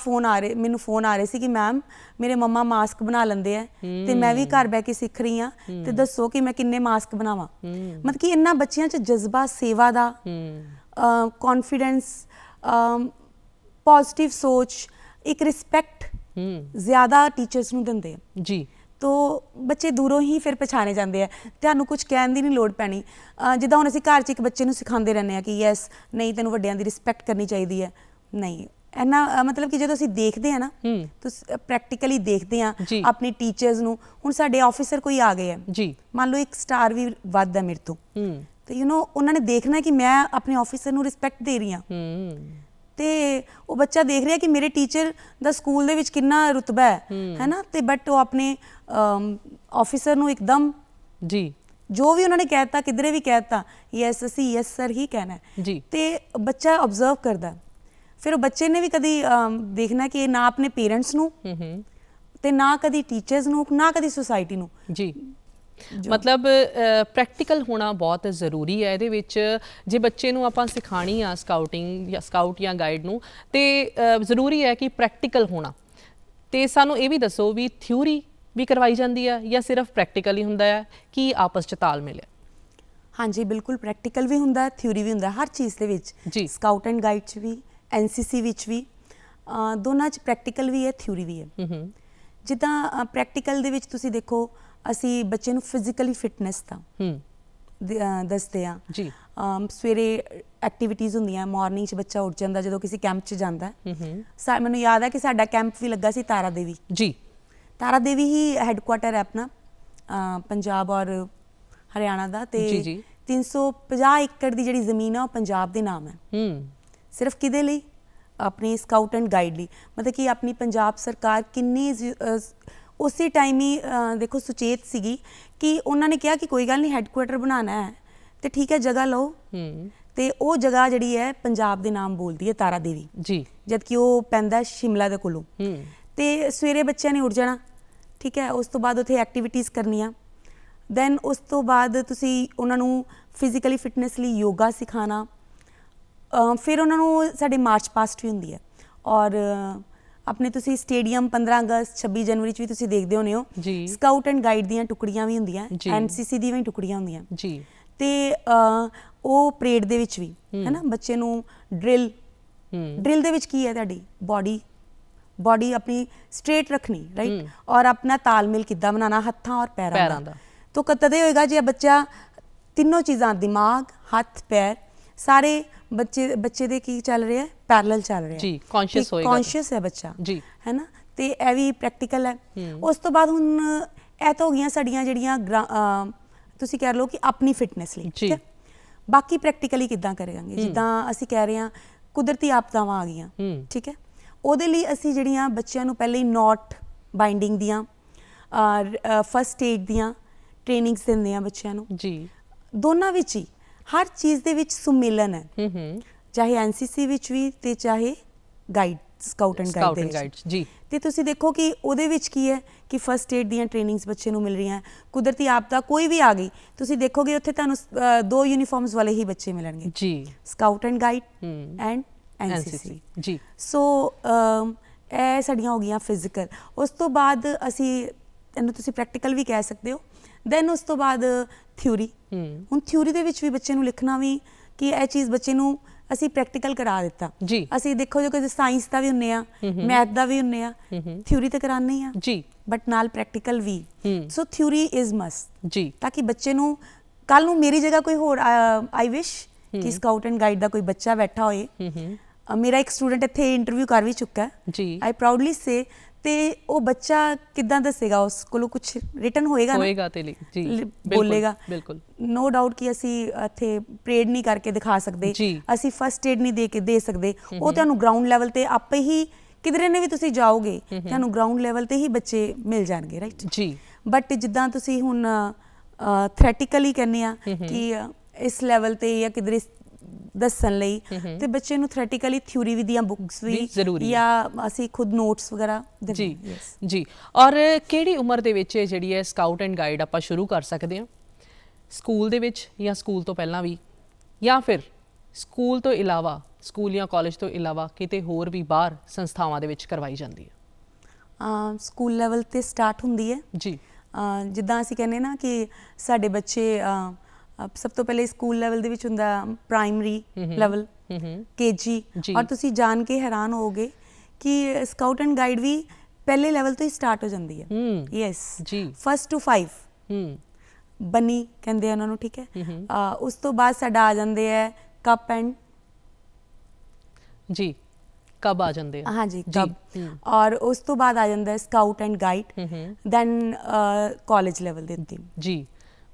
ਮੈਨੂੰ ਫੋਨ ਆ ਰਹੇ ਸੀ ਕਿ ਮੈਮ ਮੇਰੇ ਮੰਮਾ ਮਾਸਕ ਬਣਾ ਲੈਂਦੇ ਆ ਤੇ ਮੈਂ ਵੀ ਘਰ ਬਹਿ ਕੇ ਸਿੱਖ ਰਹੀ ਹਾਂ, ਤੇ ਦੱਸੋ ਕਿ ਮੈਂ ਕਿੰਨੇ ਮਾਸਕ ਬਣਾਵਾਂ। ਮਤਲਬ ਕਿ ਇਹਨਾਂ ਬੱਚਿਆਂ 'ਚ ਜਜ਼ਬਾ ਸੇਵਾ ਦਾ, ਕੌਨਫੀਡੈਂਸ, ਪੋਜ਼ਿਟਿਵ ਸੋਚ, ਇੱਕ ਰਿਸਪੈਕਟ ਜ਼ਿਆਦਾ ਟੀਚਰਸ ਨੂੰ ਦਿੰਦੇ ਆ ਜੀ। ਤੋ ਬੱਚੇ ਦੂਰੋਂ ਹੀ ਫਿਰ ਪਛਾਣੇ ਜਾਂਦੇ ਆ, ਤੁਹਾਨੂੰ ਕੁਝ ਕਹਿਣ ਦੀ ਨਹੀਂ ਲੋੜ ਪੈਣੀ। ਜਿੱਦਾਂ ਹੁਣ ਅਸੀਂ ਘਰ 'ਚ ਇੱਕ ਬੱਚੇ ਨੂੰ ਸਿਖਾਉਂਦੇ ਰਹਿੰਦੇ ਆ ਕਿ ਯੈਸ ਨਹੀਂ ਤੈਨੂੰ ਵੱਡਿਆਂ ਦੀ ਰਿਸਪੈਕਟ ਕਰਨੀ ਚਾਹੀਦੀ ਹੈ, ਨਹੀਂ ਇੰਨਾ ਮਤਲਬ ਕਿ ਜਦੋਂ ਅਸੀਂ ਦੇਖਦੇ ਆ ਨਾ, ਤੁਸੀਂ ਪ੍ਰੈਕਟੀਕਲੀ ਦੇਖਦੇ ਆ ਆਪਣੇ ਟੀਚਰਸ ਨੂੰ। ਹੁਣ ਸਾਡੇ ਆਫਿਸਰ ਕੋਈ ਆ ਗਏ ਆ ਜੀ, ਮੰਨ ਲਓ ਇੱਕ ਸਟਾਰ ਵੀ ਵੱਧ ਹੈ ਮੇਰੇ ਤੋਂ, ਤੇ ਉਹਨਾਂ ਨੇ ਦੇਖਣਾ ਕਿ ਮੈਂ ਆਪਣੇ ਆਫਿਸਰ ਨੂੰ ਰਿਸਪੈਕਟ ਦੇ ਰਹੀ ਹਾਂ, ਤੇ ਉਹ ਬੱਚਾ ਦੇਖ ਰਿਹਾ ਕਿ ਮੇਰੇ ਟੀਚਰ ਦਾ ਸਕੂਲ ਦੇ ਵਿੱਚ ਕਿੰਨਾ ਰੁਤਬਾ ਹੈ ਨਾ, ਤੇ ਬਟ ਉਹ ਆਪਣੇ ਆਫਿਸਰ ਨੂੰ ਇੱਕਦਮ ਜੀ ਜੋ ਵੀ ਉਹਨਾਂ ਨੇ ਕਹਿ ਦਿੱਤਾ, ਕਿਧਰੇ ਵੀ ਕਹਿ ਦਿੱਤਾ, ਯੈਸ ਅਸੀਂ ਯੈਸ ਸਰ ਹੀ ਕਹਿਣਾ ਜੀ, ਤੇ ਬੱਚਾ ਆਬਜ਼ਰਵ ਕਰਦਾ। ਫਿਰ ਉਹ ਬੱਚੇ ਨੇ ਵੀ ਕਦੀ ਦੇਖਣਾ ਕਿ ਨਾ ਆਪਣੇ ਪੇਰੈਂਟਸ ਨੂੰ ਤੇ ਨਾ ਕਦੀ ਟੀਚਰਸ ਨੂੰ, ਨਾ ਕਦੀ ਸੁਸਾਇਟੀ ਨੂੰ ਜੀ। ਮਤਲਬ ਪ੍ਰੈਕਟੀਕਲ ਹੋਣਾ ਬਹੁਤ ਜ਼ਰੂਰੀ ਹੈ ਇਹਦੇ ਵਿੱਚ। ਜੇ ਬੱਚੇ ਨੂੰ ਆਪਾਂ ਸਿਖਾਣੀ ਆ ਸਕਾਊਟਿੰਗ ਜਾਂ ਸਕਾਊਟ ਜਾਂ ਗਾਈਡ ਨੂੰ, ਤੇ ਜ਼ਰੂਰੀ ਹੈ ਕਿ ਪ੍ਰੈਕਟੀਕਲ ਹੋਣਾ। ਤੇ ਸਾਨੂੰ ਇਹ ਵੀ ਦੱਸੋ ਵੀ ਥਿਊਰੀ ਵੀ ਕਰਵਾਈ ਜਾਂਦੀ ਆ ਜਾਂ ਸਿਰਫ ਪ੍ਰੈਕਟੀਕਲ ਹੀ ਹੁੰਦਾ ਹੈ, ਕੀ ਆਪਸ 'ਚ ਤਾਲਮੇਲ ਹੈ? ਹਾਂਜੀ ਬਿਲਕੁਲ, ਪ੍ਰੈਕਟੀਕਲ ਵੀ ਹੁੰਦਾ, ਥਿਊਰੀ ਵੀ ਹੁੰਦਾ, ਹਰ ਚੀਜ਼ ਦੇ ਵਿੱਚ ਜੀ। ਸਕਾਊਟ ਐਂਡ ਗਾਈਡ 'ਚ ਵੀ, ਐਨਸੀਸੀ ਵਿੱਚ ਵੀ, ਦੋਨਾਂ 'ਚ ਪ੍ਰੈਕਟੀਕਲ ਵੀ ਹੈ, ਥਿਊਰੀ ਵੀ ਹੈ। ਜਿੱਦਾਂ ਪ੍ਰੈਕਟੀਕਲ ਦੇ ਵਿੱਚ ਤੁਸੀਂ ਦੇਖੋ, ਅਸੀਂ ਬੱਚੇ ਨੂੰ ਫਿਜ਼ੀਕਲੀ ਫਿਟਨੈਸ ਦਾ ਦੱਸਦੇ ਹਾਂ ਜੀ। ਸਵੇਰੇ ਐਕਟੀਵਿਟੀਜ਼ ਹੁੰਦੀਆਂ, ਮਾਰਨਿੰਗ 'ਚ ਬੱਚਾ ਉੱਠ ਜਾਂਦਾ ਜਦੋਂ ਕਿਸੇ ਕੈਂਪ 'ਚ ਜਾਂਦਾ। ਮੈਨੂੰ ਯਾਦ ਹੈ ਕਿ ਸਾਡਾ ਕੈਂਪ ਵੀ ਲੱਗਾ ਸੀ ਤਾਰਾ ਦੇਵੀ ਜੀ। ਤਾਰਾ ਦੇਵੀ ਹੀ ਹੈੱਡਕੁਆਟਰ ਹੈ ਆਪਣਾ ਪੰਜਾਬ ਔਰ ਹਰਿਆਣਾ ਦਾ, ਤੇ 350 ਏਕੜ ਦੀ ਜਿਹੜੀ ਜ਼ਮੀਨ ਆ ਉਹ ਪੰਜਾਬ ਦੇ ਨਾਮ ਹੈ। ਸਿਰਫ ਕਿਹਦੇ ਲਈ? ਆਪਣੀ ਸਕਾਊਟ ਐਂਡ ਗਾਈਡ ਲਈ। ਮਤਲਬ ਕਿ ਆਪਣੀ ਪੰਜਾਬ ਸਰਕਾਰ ਕਿੰਨੀ ਉਸੇ ਟਾਈਮ ਹੀ ਦੇਖੋ ਸੁਚੇਤ ਸੀਗੀ ਕਿ ਉਹਨਾਂ ਨੇ ਕਿਹਾ ਕਿ ਕੋਈ ਗੱਲ ਨਹੀਂ, ਹੈੱਡਕੁਆਟਰ ਬਣਾਉਣਾ ਹੈ ਤੇ ਠੀਕ ਹੈ ਜਗ੍ਹਾ ਲਓ, ਤੇ ਉਹ ਜਗ੍ਹਾ ਜਿਹੜੀ ਹੈ ਪੰਜਾਬ ਦੇ ਨਾਮ ਬੋਲਦੀ ਹੈ, ਤਾਰਾ ਦੇਵੀ ਜੀ, ਜਦ ਕਿ ਉਹ ਪੈਂਦਾ ਸ਼ਿਮਲਾ ਦੇ ਕੋਲੋਂ। ਤੇ ਸਵੇਰੇ ਬੱਚਿਆਂ ਨੇ ਉੱਠ ਜਾਣਾ, ਠੀਕ ਹੈ, ਉਸ ਤੋਂ ਬਾਅਦ ਉੱਥੇ ਐਕਟੀਵਿਟੀਜ਼ ਕਰਨੀਆਂ, ਦੈਨ ਉਸ ਤੋਂ ਬਾਅਦ ਤੁਸੀਂ ਉਹਨਾਂ ਨੂੰ ਫਿਜ਼ੀਕਲੀ ਫਿਟਨੈਸ ਲਈ ਯੋਗਾ ਸਿਖਾਉਣਾ। ਫਿਰ ਉਹਨਾਂ ਨੂੰ ਸਾਡੇ ਮਾਰਚ ਪਾਸਟ ਵੀ ਹੁੰਦੀ ਹੈ, ਔਰ ਆਪਣੇ ਤੁਸੀਂ ਸਟੇਡੀਅਮ 15 ਅਗਸਤ 26 ਜਨਵਰੀ 'ਚ ਵੀ ਤੁਸੀਂ ਦੇਖਦੇ ਹੋਣੇ ਹੋ, ਸਕਾਊਟ ਐਂਡ ਗਾਈਡ ਦੀਆਂ ਟੁਕੜੀਆਂ ਵੀ ਹੁੰਦੀਆਂ, ਐਨਸੀਸੀ ਦੀਆਂ ਵੀ ਟੁਕੜੀਆਂ ਹੁੰਦੀਆਂ ਜੀ, ਤੇ ਉਹ ਪਰੇਡ ਦੇ ਵਿੱਚ ਵੀ ਹੈ ਨਾ, ਬੱਚੇ ਨੂੰ ਡਰਿਲ ਦੇ ਵਿੱਚ ਕੀ ਹੈ, ਤੁਹਾਡੀ ਬਾਡੀ ਆਪਣੀ ਸਟ੍ਰੇਟ ਰੱਖਣੀ, ਰਾਈਟ, ਔਰ ਆਪਣਾ ਤਾਲਮੇਲ ਕਿੱਦਾਂ ਬਣਾਉਣਾ ਹੱਥਾਂ ਔਰ ਪੈਰਾਂ ਦਾ। ਤਾਂ ਤਦੇ ਹੋਏਗਾ ਜੇ ਬੱਚਾ ਤਿੰਨੋਂ ਚੀਜ਼ਾਂ, ਦਿਮਾਗ, ਹੱਥ, ਪੈਰ, ਸਾਰੇ ਬੱਚੇ ਦੇ ਕੀ ਚੱਲ ਰਿਹਾ, ਪੈਰਲਲ ਚੱਲ ਰਿਹਾ ਜੀ, ਕੌਨਸ਼ੀਅਸ ਹੋਏਗਾ, ਕੌਨਸ਼ੀਅਸ ਹੈ ਬੱਚਾ ਜੀ, ਹੈ ਨਾ। ਤੇ ਇਹ ਵੀ ਪ੍ਰੈਕਟੀਕਲ ਹੈ। ਉਸ ਤੋਂ ਬਾਅਦ ਹੁਣ ਇਹ ਤਾਂ ਹੋ ਗਈਆਂ ਸਾਡੀਆਂ ਜਿਹੜੀਆਂ ਤੁਸੀਂ ਕਹਿ ਲਓ ਕਿ ਆਪਣੀ ਫਿਟਨੈਸ ਲਈ, ਠੀਕ ਹੈ। ਬਾਕੀ ਪ੍ਰੈਕਟੀਕਲੀ ਕਿੱਦਾਂ ਕਰਾਂਗੇ, ਜਿੱਦਾਂ ਅਸੀਂ ਕਹਿ ਰਹੇ ਹਾਂ ਕੁਦਰਤੀ ਆਪਦਾਵਾਂ ਆ ਗਈਆਂ, ਠੀਕ ਹੈ, ਉਹਦੇ ਲਈ ਅਸੀਂ ਜਿਹੜੀਆਂ ਬੱਚਿਆਂ ਨੂੰ ਪਹਿਲੇ ਹੀ ਨੋਟ ਬਾਈਂਡਿੰਗ ਦੀਆਂ, ਫਸਟ ਏਡ ਦੀਆਂ ਟ੍ਰੇਨਿੰਗਸ ਦਿੰਦੇ ਹਾਂ ਬੱਚਿਆਂ ਨੂੰ ਜੀ। ਦੋਨਾਂ ਵਿੱਚ ਹੀ ਹਰ ਚੀਜ਼ ਦੇ ਵਿੱਚ ਸੁਮੇਲਨ ਹੈ, ਚਾਹੇ ਐਨਸੀਸੀ ਵਿੱਚ ਵੀ ਤੇ ਚਾਹੇ ਗਾਈਡ, ਸਕਾਊਟ ਐਂਡ ਗਾਈਡ ਦੇ ਵਿੱਚ ਜੀ। ਤੇ ਤੁਸੀਂ ਦੇਖੋ ਕਿ ਉਹਦੇ ਵਿੱਚ ਕੀ ਹੈ ਕਿ ਫਸਟ ਏਡ ਦੀਆਂ ਟ੍ਰੇਨਿੰਗਸ ਬੱਚੇ ਨੂੰ ਮਿਲ ਰਹੀਆਂ, ਕੁਦਰਤੀ ਆਪਦਾ ਕੋਈ ਵੀ ਆ ਗਈ, ਤੁਸੀਂ ਦੇਖੋਗੇ ਉੱਥੇ ਤੁਹਾਨੂੰ 2 ਯੂਨੀਫਾਰਮਸ ਵਾਲੇ ਹੀ ਬੱਚੇ ਮਿਲਣਗੇ ਜੀ, scout and guide and NCC ਜੀ। ਸੋ ਇਹ ਸਾਡੀਆਂ ਹੋ ਗਈਆਂ ਫਿਜ਼ੀਕਲ। ਉਸ ਤੋਂ ਬਾਅਦ ਅਸੀਂ ਇਹਨੂੰ ਤੁਸੀਂ ਪ੍ਰੈਕਟੀਕਲ ਵੀ ਕਹਿ ਸਕਦੇ ਹੋ। ਦੈਨ ਉਸ ਤੋਂ ਬਾਅਦ ਥਿਊਰੀ। ਹੁਣ ਥਿਊਰੀ ਦੇ ਵਿੱਚ ਵੀ ਬੱਚੇ ਨੂੰ ਲਿਖਣਾ ਵੀ ਕਿ ਇਹ ਚੀਜ਼ ਬੱਚੇ ਨੂੰ ਅਸੀਂ ਪ੍ਰੈਕਟੀਕਲ ਕਰਾ ਦਿੱਤਾ ਜੀ। ਅਸੀਂ ਦੇਖੋ ਜੇ ਕੋਈ ਸਾਇੰਸ ਦਾ ਵੀ ਹੁੰਨੇ ਆ, ਮੈਥ ਦਾ ਵੀ ਹੁੰਨੇ ਆ, ਥਿਊਰੀ ਤਾਂ ਕਰਾਉਂਦੇ ਹੀ ਆ ਜੀ, ਬਟ ਨਾਲ ਪ੍ਰੈਕਟੀਕਲ ਵੀ। ਸੋ ਥਿਊਰੀ ਇਜ਼ ਮਸਟ ਜੀ, ਤਾਂ ਕਿ ਬੱਚੇ ਨੂੰ ਕੱਲ ਨੂੰ ਮੇਰੀ ਜਗ੍ਹਾ ਕੋਈ ਹੋਰ, ਆਈ ਵਿਸ਼ ਕਿ ਸਕਾਊਟ ਐਂਡ ਗਾਈਡ ਦਾ ਕੋਈ ਬੱਚਾ ਬੈਠਾ ਹੋਏ। ਮੇਰਾ ਇੱਕ ਸਟੂਡੈਂਟ ਇੱਥੇ ਇੰਟਰਵਿਊ ਕਰ ਵੀ ਚੁੱਕਾ ਹੈ ਜੀ, ਆਈ ਪ੍ਰਾਊਡਲੀ ਸੇ, ਤੇ ਉਹ ਬੱਚਾ ਕਿੱਦਾਂ ਦੱਸੇਗਾ, ਉਸ ਕੋਲੋਂ ਕੁਝ ਰਿਟਨ ਹੋਏਗਾ ਨਾ, ਹੋਏਗਾ ਤੇ ਜੀ ਬੋਲੇਗਾ। ਬਿਲਕੁਲ ਨੋ ਡਾਊਟ ਕਿ ਅਸੀਂ ਇੱਥੇ ਪਰੇਡ ਨਹੀਂ ਕਰਕੇ ਦਿਖਾ ਸਕਦੇ, ਅਸੀਂ ਫਸਟ ਏਡ ਨਹੀਂ ਦੇ ਸਕਦੇ, ਉਹ ਤੁਹਾਨੂੰ ਗਰਾਊਂਡ ਲੈਵਲ ਤੇ ਆਪੇ ਹੀ ਕਿਧਰੇ ਨੇ ਵੀ ਤੁਸੀਂ ਜਾਓਗੇ ਤੁਹਾਨੂੰ ਗਰਾਊਂਡ ਲੈਵਲ ਤੇ ਹੀ ਬੱਚੇ ਮਿਲ ਜਾਣਗੇ, ਰਾਈਟ ਜੀ। ਬਟ ਜਿੱਦਾਂ ਤੁਸੀਂ ਹੁਣ ਥਿਓਰੈਟੀਕਲੀ ਕਹਿੰਦੇ ਆ ਕਿ ਇਸ ਲੈਵਲ ਤੇ ਜਾਂ ਕਿਧਰੇ ਦੱਸਣ ਲਈ, ਤੇ ਬੱਚੇ ਨੂੰ ਥਿਓਰੈਟੀਕਲੀ ਥਿਊਰੀ ਵੀ ਦੀਆਂ ਬੁੱਕਸ ਵੀ ਜਾਂ ਅਸੀਂ ਖੁਦ ਨੋਟਸ ਵਗੈਰਾ ਜੀ ਜੀ। ਔਰ ਕਿਹੜੀ ਉਮਰ ਦੇ ਵਿੱਚ ਜਿਹੜੀ ਹੈ ਸਕਾਊਟ ਐਂਡ ਗਾਈਡ ਆਪਾਂ ਸ਼ੁਰੂ ਕਰ ਸਕਦੇ ਹਾਂ? ਸਕੂਲ ਦੇ ਵਿੱਚ ਜਾਂ ਸਕੂਲ ਤੋਂ ਪਹਿਲਾਂ ਵੀ, ਜਾਂ ਫਿਰ ਸਕੂਲ ਤੋਂ ਇਲਾਵਾ, ਸਕੂਲ ਜਾਂ ਕਾਲਜ ਤੋਂ ਇਲਾਵਾ ਕਿਤੇ ਹੋਰ ਵੀ ਬਾਹਰ ਸੰਸਥਾਵਾਂ ਦੇ ਵਿੱਚ ਕਰਵਾਈ ਜਾਂਦੀ ਹੈ? ਸਕੂਲ ਲੈਵਲ ਤੇ ਸਟਾਰਟ ਹੁੰਦੀ ਹੈ ਜੀ। ਜਿੱਦਾਂ ਅਸੀਂ ਕਹਿੰਦੇ ਨਾ ਕਿ ਸਾਡੇ ਬੱਚੇ ਸਭ ਤੋਂ ਪਹਿਲੇ ਸਕੂਲ ਲੈਵਲ ਦੇ ਵਿੱਚ ਹੁੰਦਾ ਪ੍ਰਾਇਮਰੀ ਲੈਵਲ, ਕੇਜੀ, ਔਰ ਤੁਸੀਂ ਜਾਣ ਕੇ ਹੈਰਾਨ ਹੋਵੋਗੇ ਕਿ ਸਕਾਊਟ ਐਂਡ ਗਾਈਡ ਵੀ ਪਹਿਲੇ ਲੈਵਲ ਤੋਂ ਹੀ ਸਟਾਰਟ ਹੋ ਜਾਂਦੀ ਹੈ। ਯੈਸ ਜੀ, 1st to 5 ਬਨੀ ਕਹਿੰਦੇ ਆ ਉਹਨਾਂ ਨੂੰ, ਠੀਕ ਹੈ। ਉਸ ਤੋਂ ਬਾਅਦ ਸਾਡਾ ਆ ਜਾਂਦੇ ਹੈ ਕੱਪ ਐਂਡ ਜੀ, ਕਬ ਆ ਜਾਂਦੇ ਆ, ਹਾਂਜੀ ਕਬ, ਔਰ ਉਸ ਤੋਂ ਬਾਅਦ ਆ ਜਾਂਦਾ ਹੈ scout and guide, then college level ਦੇ ਉੱਤੇ ਜੀ।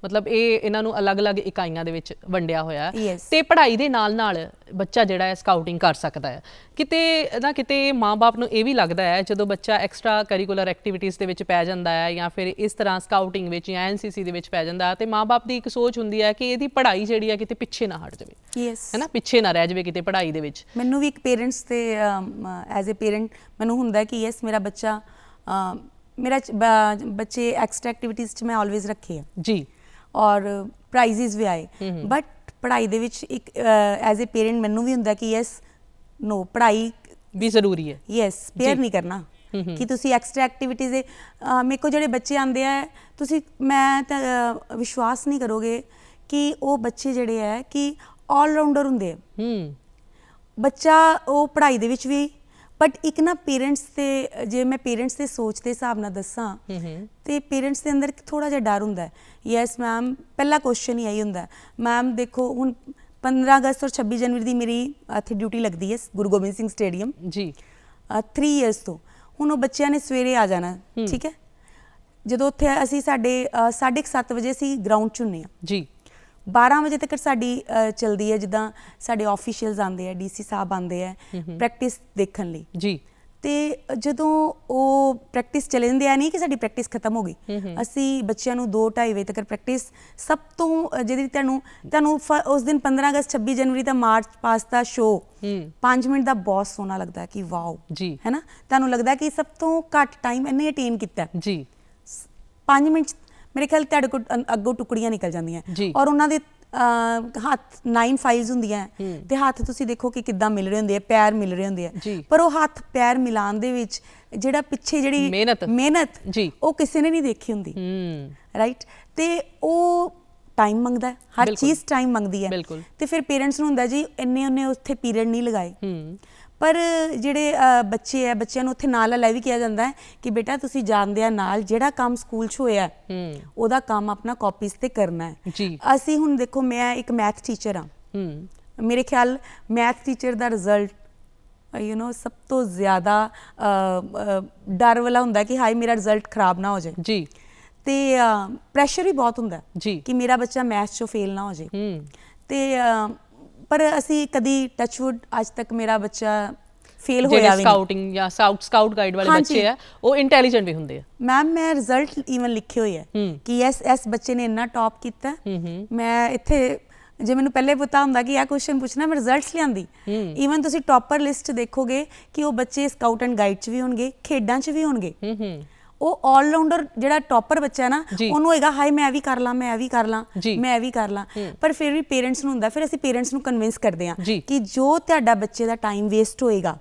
ਮਤਲਬ ਇਹ ਇਹਨਾਂ ਨੂੰ ਅਲੱਗ-ਅਲੱਗ ਇਕਾਈਆਂ ਦੇ ਵਿੱਚ ਵੰਡਿਆ ਹੋਇਆ ਹੈ ਤੇ ਪੜ੍ਹਾਈ ਦੇ ਨਾਲ-ਨਾਲ ਬੱਚਾ ਜਿਹੜਾ ਹੈ ਸਕਾਊਟਿੰਗ ਕਰ ਸਕਦਾ ਹੈ। ਕਿਤੇ ਨਾ ਕਿਤੇ ਮਾਂ-ਬਾਪ ਨੂੰ ਇਹ ਵੀ ਲੱਗਦਾ ਹੈ ਜਦੋਂ ਬੱਚਾ ਐਕਸਟਰਾ ਕਰਿਕੂਲਰ ਐਕਟੀਵਿਟੀਜ਼ ਦੇ ਵਿੱਚ ਪੈ ਜਾਂਦਾ ਹੈ ਜਾਂ ਫਿਰ ਇਸ ਤਰ੍ਹਾਂ ਸਕਾਊਟਿੰਗ ਵਿੱਚ ਜਾਂ ਐਨਸੀਸੀ ਦੇ ਵਿੱਚ ਪੈ ਜਾਂਦਾ ਤੇ ਮਾਂ-ਬਾਪ ਦੀ ਇੱਕ ਸੋਚ ਹੁੰਦੀ ਹੈ ਕਿ ਇਹਦੀ ਪੜ੍ਹਾਈ ਜਿਹੜੀ ਹੈ ਕਿਤੇ ਪਿੱਛੇ ਨਾ ਹਟ ਜਾਵੇ, ਹੈ ਨਾ, ਪਿੱਛੇ ਨਾ ਰਹਿ ਜਾਵੇ ਕਿਤੇ ਪੜ੍ਹਾਈ ਦੇ ਵਿੱਚ। ਮੈਨੂੰ ਵੀ ਇੱਕ ਪੇਰੈਂਟਸ ਤੇ ਐਜ਼ ਅ ਪੇਰੈਂਟ ਮੈਨੂੰ ਹੁੰਦਾ ਕਿ ਯੈਸ ਮੇਰਾ ਬੱਚਾ, ਮੇਰਾ ਬੱਚੇ ਐਕਸਟਰਾ ਐਕਟੀਵਿਟੀਜ਼ 'ਚ ਮੈਂ ਆਲਵੇਜ਼ ਰੱਖੇ ਆ ਜੀ, ਔਰ ਪ੍ਰਾਈਜ਼ਸ ਵੀ ਆਏ, ਬਟ ਪੜ੍ਹਾਈ ਦੇ ਵਿੱਚ ਇੱਕ ਐਜ਼ ਅ ਪੇਰੈਂਟ ਮੈਨੂੰ ਵੀ ਹੁੰਦਾ ਕਿ ਯੈਸ ਨੋ, ਪੜ੍ਹਾਈ ਵੀ ਜ਼ਰੂਰੀ ਹੈ, ਯੈਸ ਪੇਅਰ ਨਹੀਂ ਕਰਨਾ ਕਿ ਤੁਸੀਂ ਐਕਸਟਰਾ ਐਕਟੀਵਿਟੀਜ਼ ਦੇ ਮੇਰੇ ਕੋਲ ਜਿਹੜੇ ਬੱਚੇ ਆਉਂਦੇ ਆ, ਤੁਸੀਂ ਮੈਂ ਤਾਂ ਵਿਸ਼ਵਾਸ ਨਹੀਂ ਕਰੋਗੇ ਕਿ ਉਹ ਬੱਚੇ ਜਿਹੜੇ ਹੈ ਕਿ ਆਲਰਾਊਂਡਰ ਹੁੰਦੇ ਆ। ਬੱਚਾ ਉਹ ਪੜ੍ਹਾਈ ਦੇ ਵਿੱਚ ਵੀ, ਬਟ ਇੱਕ ਨਾ ਪੇਰੈਂਟਸ ਤੇ, ਜੇ ਮੈਂ ਪੇਰੈਂਟਸ ਦੇ ਸੋਚ ਦੇ ਹਿਸਾਬ ਨਾਲ ਦੱਸਾਂ ਤੇ ਪੇਰੈਂਟਸ ਦੇ ਅੰਦਰ ਥੋੜਾ ਜਿਹਾ ਡਰ ਹੁੰਦਾ ਹੈ। ਯੈਸ ਮੈਮ, ਪਹਿਲਾ ਕੁਐਸਚਨ ਹੀ ਇਹੀ ਹੁੰਦਾ, ਮੈਮ ਦੇਖੋ ਹੁਣ 15 ਅਗਸਤ ਔਰ 26 ਜਨਵਰੀ ਦੀ ਮੇਰੀ ਇੱਥੇ ਡਿਊਟੀ ਲੱਗਦੀ ਹੈ ਗੁਰੂ ਗੋਬਿੰਦ ਸਿੰਘ ਸਟੇਡੀਅਮ ਜੀ, 3 ਇਅਰਸ ਤੋਂ। ਹੁਣ ਉਹ ਬੱਚਿਆਂ ਨੇ ਸਵੇਰੇ ਆ ਜਾਣਾ, ਠੀਕ ਹੈ, ਜਦੋਂ ਉੱਥੇ ਅਸੀਂ ਸਾਡੇ 7:30 ਵਜੇ ਅਸੀਂ ਗਰਾਊਂਡ 'ਚ ਹੁੰਦੇ ਹਾਂ ਜੀ, 12 ਵਜੇ ਤੱਕ ਸਾਡੀ ਚਲਦੀ ਹੈ, ਜਿੱਦਾਂ ਸਾਡੇ ਆਫੀਸ਼ੀਅਲਸ ਆਉਂਦੇ ਆ, ਡੀਸੀ ਸਾਹਿਬ ਆਉਂਦੇ ਆ ਪ੍ਰੈਕਟਿਸ ਦੇਖਣ ਲਈ ਜੀ। ਤੇ ਜਦੋਂ ਉਹ ਪ੍ਰੈਕਟਿਸ ਚਲੇ ਜਾਂਦੇ ਆ, ਨਹੀਂ ਕਿ ਸਾਡੀ ਪ੍ਰੈਕਟਿਸ ਖਤਮ ਹੋ ਗਈ, ਅਸੀਂ ਬੱਚਿਆਂ ਨੂੰ 2-2:30 ਵਜੇ ਤੱਕ ਪ੍ਰੈਕਟਿਸ, ਸਭ ਤੋਂ ਜਿਹੜੀ ਤੁਹਾਨੂੰ ਉਸ ਦਿਨ 15 ਅਗਸਤ 26 ਜਨਵਰੀ ਦਾ ਮਾਰਚ ਪਾਸਟ ਦਾ ਸ਼ੋਅ 5 ਮਿੰਟ ਦਾ ਬਹੁਤ ਸੋਹਣਾ ਲੱਗਦਾ ਕਿ ਵਾਓ ਜੀ, ਹੈ ਨਾ, ਤੁਹਾਨੂੰ ਲੱਗਦਾ ਕਿ ਸਭ ਤੋਂ ਘੱਟ ਟਾਈਮ ਇਹਨੇ ਅਟੇਨ ਕੀਤਾ ਜੀ, 5 ਮਿੰਟ ਮੇਰੇ ਖਿਆਲ ਤੁਹਾਡੇ ਕੋਲ ਅੱਗੋਂ ਟੁਕੜੀਆਂ ਨਿਕਲ ਜਾਂਦੀਆਂ, ਔਰ ਉਹਨਾਂ ਦੇ ਹੱਥ 9 5s ਹੁੰਦੀਆਂ ਤੇ ਹੱਥ ਤੁਸੀਂ ਦੇਖੋ ਕਿ ਕਿੱਦਾਂ ਮਿਲ ਰਹੇ ਹੁੰਦੇ ਆ, ਪੈਰ ਮਿਲ ਰਹੇ ਹੁੰਦੇ ਆ, ਪਰ ਉਹ ਹੱਥ ਪੈਰ ਮਿਲਾਉਣ ਦੇ ਵਿੱਚ ਜਿਹੜਾ ਪਿੱਛੇ ਜਿਹੜੀ ਮਿਹਨਤ ਉਹ ਕਿਸੇ ਨੇ ਨਹੀਂ ਦੇਖੀ ਹੁੰਦੀ, ਰਾਈਟ। ਤੇ ਉਹ ਟਾਈਮ ਮੰਗਦਾ, ਹਰ ਚੀਜ਼ ਟਾਈਮ ਮੰਗਦੀ ਹੈ, ਤੇ ਫਿਰ ਪੇਰੈਂਟਸ ਨੂੰ ਹੁੰਦਾ ਜੀ ਇੰਨੇ ਉਹਨੇ ਉੱਥੇ ਪੀਰੀਅਡ ਨਹੀਂ ਲਗਾਏ, ਪਰ ਜਿਹੜੇ ਬੱਚੇ ਹੈ, ਬੱਚਿਆਂ ਨੂੰ ਉੱਥੇ ਨਾਲ ਲੈ ਵੀ ਕਿਹਾ ਜਾਂਦਾ ਹੈ ਕਿ ਬੇਟਾ ਤੁਸੀਂ ਜਾਣਦਿਆਂ ਨਾਲ ਜਿਹੜਾ ਕੰਮ ਸਕੂਲ 'ਚ ਹੋਇਆ ਉਹਦਾ ਕੰਮ ਆਪਣਾ ਕਾਪੀਜ਼ ਤੇ ਕਰਨਾ ਹੈ। ਅਸੀਂ ਹੁਣ ਦੇਖੋ, ਮੈਂ ਇੱਕ ਮੈਥ ਟੀਚਰ ਹਾਂ, ਮੇਰੇ ਖਿਆਲ ਮੈਥ ਟੀਚਰ ਦਾ ਰਿਜ਼ਲਟ ਸਭ ਤੋਂ ਜ਼ਿਆਦਾ ਡਰ ਵਾਲਾ ਹੁੰਦਾ ਕਿ ਹਾਏ ਮੇਰਾ ਰਿਜ਼ਲਟ ਖਰਾਬ ਨਾ ਹੋ ਜਾਏ ਜੀ, ਤੇ ਪ੍ਰੈਸ਼ਰ ਵੀ ਬਹੁਤ ਹੁੰਦਾ ਕਿ ਮੇਰਾ ਬੱਚਾ ਮੈਥ 'ਚੋਂ ਫੇਲ ਨਾ ਹੋ ਜਾਏ। ਤੇ ਪਰ ਅਸੀਂ ਕਦੀ ਟੱਚਵੁੱਡ ਅੱਜ ਤੱਕ ਮੇਰਾ ਬੱਚਾ ਫੇਲ ਹੋਇਆ ਵੀ ਨਹੀਂ। ਸਕਾਊਟਿੰਗ ਜਾਂ ਸਕਾਊਟ ਗਾਈਡ ਵਾਲੇ ਬੱਚੇ ਆ ਉਹ ਇੰਟੈਲੀਜੈਂਟ ਵੀ ਹੁੰਦੇ ਆ ਮੈਮ, ਮੈਂ ਰਿਜ਼ਲਟ ਈਵਨ ਲਿਖੇ ਹੋਏ ਆ ਕਿ ਇਸ ਬੱਚੇ ਨੇ ਇੰਨਾ ਟੌਪ ਕੀਤਾ। ਮੈਂ ਇੱਥੇ ਜੇ ਮੈਨੂੰ ਪਹਿਲੇ ਪਤਾ ਹੁੰਦਾ ਕਿ ਇਹ ਕੁਐਸਚਨ ਪੁੱਛਣਾ, ਮੈਂ ਰਿਜ਼ਲਟਸ ਲਿਆਂਦੀ। ਈਵਨ ਤੁਸੀਂ ਟੌਪਰ ਲਿਸਟ ਦੇਖੋਗੇ ਕਿ ਉਹ ਬੱਚੇ ਸਕਾਊਟ ਐਂਡ ਗਾਈਡ 'ਚ ਵੀ ਹੋਣਗੇ, ਖੇਡਾਂ 'ਚ ਵੀ ਹੋਣਗੇ। ਉਹ ਆਲਰਾਊਂਡਰ ਜਿਹੜਾ ਟੌਪਰ ਬੱਚਾ ਹੈ ਨਾ, ਉਹਨੂੰ ਹੋਏਗਾ ਹਾਏ ਮੈਂ ਇਹ ਵੀ ਕਰ ਲਾਂ, ਮੈਂ ਇਹ ਵੀ ਕਰ ਲਾਂ, ਮੈਂ ਇਹ ਵੀ ਕਰ ਲਾਂ, ਪਰ ਫਿਰ ਵੀ ਪੇਰੈਂਟਸ ਨੂੰ ਹੁੰਦਾ। ਫਿਰ ਅਸੀਂ ਪੇਰੈਂਟਸ ਨੂੰ ਕਨਵਿੰਸ ਕਰਦੇ ਹਾਂ ਕਿ ਜੋ ਤੁਹਾਡਾ ਬੱਚੇ ਦਾ ਟਾਈਮ ਵੇਸਟ ਹੋਏਗਾ,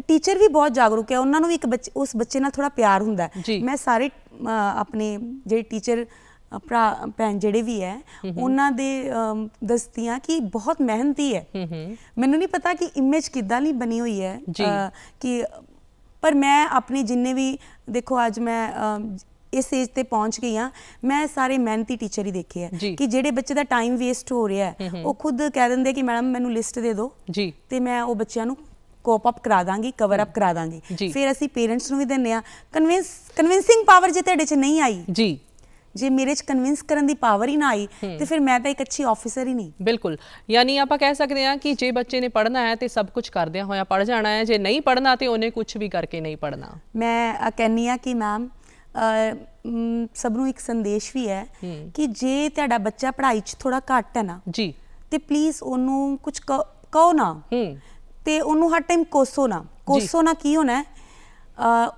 ਟੀਚਰ ਵੀ ਬਹੁਤ ਜਾਗਰੂਕ ਹੈ, ਉਹਨਾਂ ਨੂੰ ਵੀ ਉਸ ਬੱਚੇ ਨਾਲ ਥੋੜਾ ਪਿਆਰ ਹੁੰਦਾ। ਮੈਂ ਸਾਰੇ ਆਪਣੇ ਜਿਹੜੇ ਟੀਚਰ ਭਰਾ ਭੈਣ ਜਿਹੜੇ ਵੀ ਹੈ ਉਹਨਾਂ ਦੇ ਦੱਸਦੀ ਹਾਂ ਕਿ ਬਹੁਤ ਮਿਹਨਤੀ ਹੈ। ਮੈਨੂੰ ਨਹੀਂ ਪਤਾ ਕਿ ਇਮੇਜ ਕਿੱਦਾਂ ਨਹੀਂ ਬਣੀ ਹੋਈ ਹੈ ਕਿ, ਪਰ ਮੈਂ ਆਪਣੀ ਜਿੰਨੇ ਵੀ ਦੇਖੋ ਅੱਜ ਮੈਂ ਇਸ ਏਜ ਤੇ ਪਹੁੰਚ ਗਈ ਹਾਂ, ਮੈਂ ਸਾਰੇ ਮਿਹਨਤੀ ਟੀਚਰ ਹੀ ਦੇਖੇ ਆ ਕਿ ਜਿਹੜੇ ਬੱਚੇ ਦਾ ਟਾਈਮ ਵੇਸਟ ਹੋ ਰਿਹਾ ਹੈ ਉਹ ਖੁਦ ਕਹਿ ਦਿੰਦੇ ਕਿ ਮੈਡਮ ਮੈਨੂੰ ਲਿਸਟ ਦੇ ਦਿਓ ਤੇ ਮੈਂ ਉਹ ਬੱਚਿਆਂ ਨੂੰ ਕੋਪ ਅਪ ਕਰਾ ਦਾਂਗੀ, ਕਵਰ ਅਪ ਕਰਾ ਦਾਂਗੀ। ਜੀ। ਫਿਰ ਅਸੀਂ ਪੇਰੈਂਟਸ ਨੂੰ ਵੀ ਦਿੰਦੇ ਆ ਕਨਵਿੰਸਿੰਗ ਪਾਵਰ। ਜੇ ਤੁਹਾਡੇ 'ਚ ਨਹੀਂ ਆਈ, ਜੀ, ਜੇ ਮੇਰੇ 'ਚ ਕਨਵਿੰਸ ਕਰਨ ਦੀ ਪਾਵਰ ਹੀ ਨਾ ਆਈ, ਤੇ ਫਿਰ ਮੈਂ ਤਾਂ ਇੱਕ ਅੱਛੀ ਆਫੀਸਰ ਹੀ ਨਹੀਂ। ਬਿਲਕੁਲ। ਯਾਨੀ ਆਪਾਂ ਕਹਿ ਸਕਦੇ ਹਾਂ ਕਿ ਜੇ ਬੱਚੇ ਨੇ ਪੜ੍ਹਨਾ ਹੈ ਤੇ ਸਭ ਕੁਝ ਕਰਦਿਆਂ ਹੋਇਆ ਪੜ੍ਹ ਜਾਣਾ ਹੈ, ਜੇ ਨਹੀਂ ਪੜ੍ਹਨਾ ਤੇ ਉਹਨੇ ਕੁਝ ਵੀ ਕਰਕੇ ਨਹੀਂ ਪੜ੍ਹਨਾ। ਮੈਂ ਕਹਿੰਦੀ ਆ ਕਿ ਮੈਮ ਸਭ ਨੂੰ ਇੱਕ ਸੰਦੇਸ਼ ਵੀ ਹੈ ਕਿ ਜੇ ਤੁਹਾਡਾ ਬੱਚਾ ਪੜ੍ਹਾਈ 'ਚ ਥੋੜਾ ਘੱਟ ਹੈ ਨਾ, ਜੀ, ਤੇ ਪਲੀਜ਼ ਉਹਨੂੰ ਕੁਝ ਕਹੋ ਨਾ, ਤੇ ਉਹਨੂੰ ਹਰ ਟਾਈਮ ਕੋਸੋ ਨਾ। ਕੋਸੋ ਨਾ ਕੀ ਹੋਣਾ ਹੈ,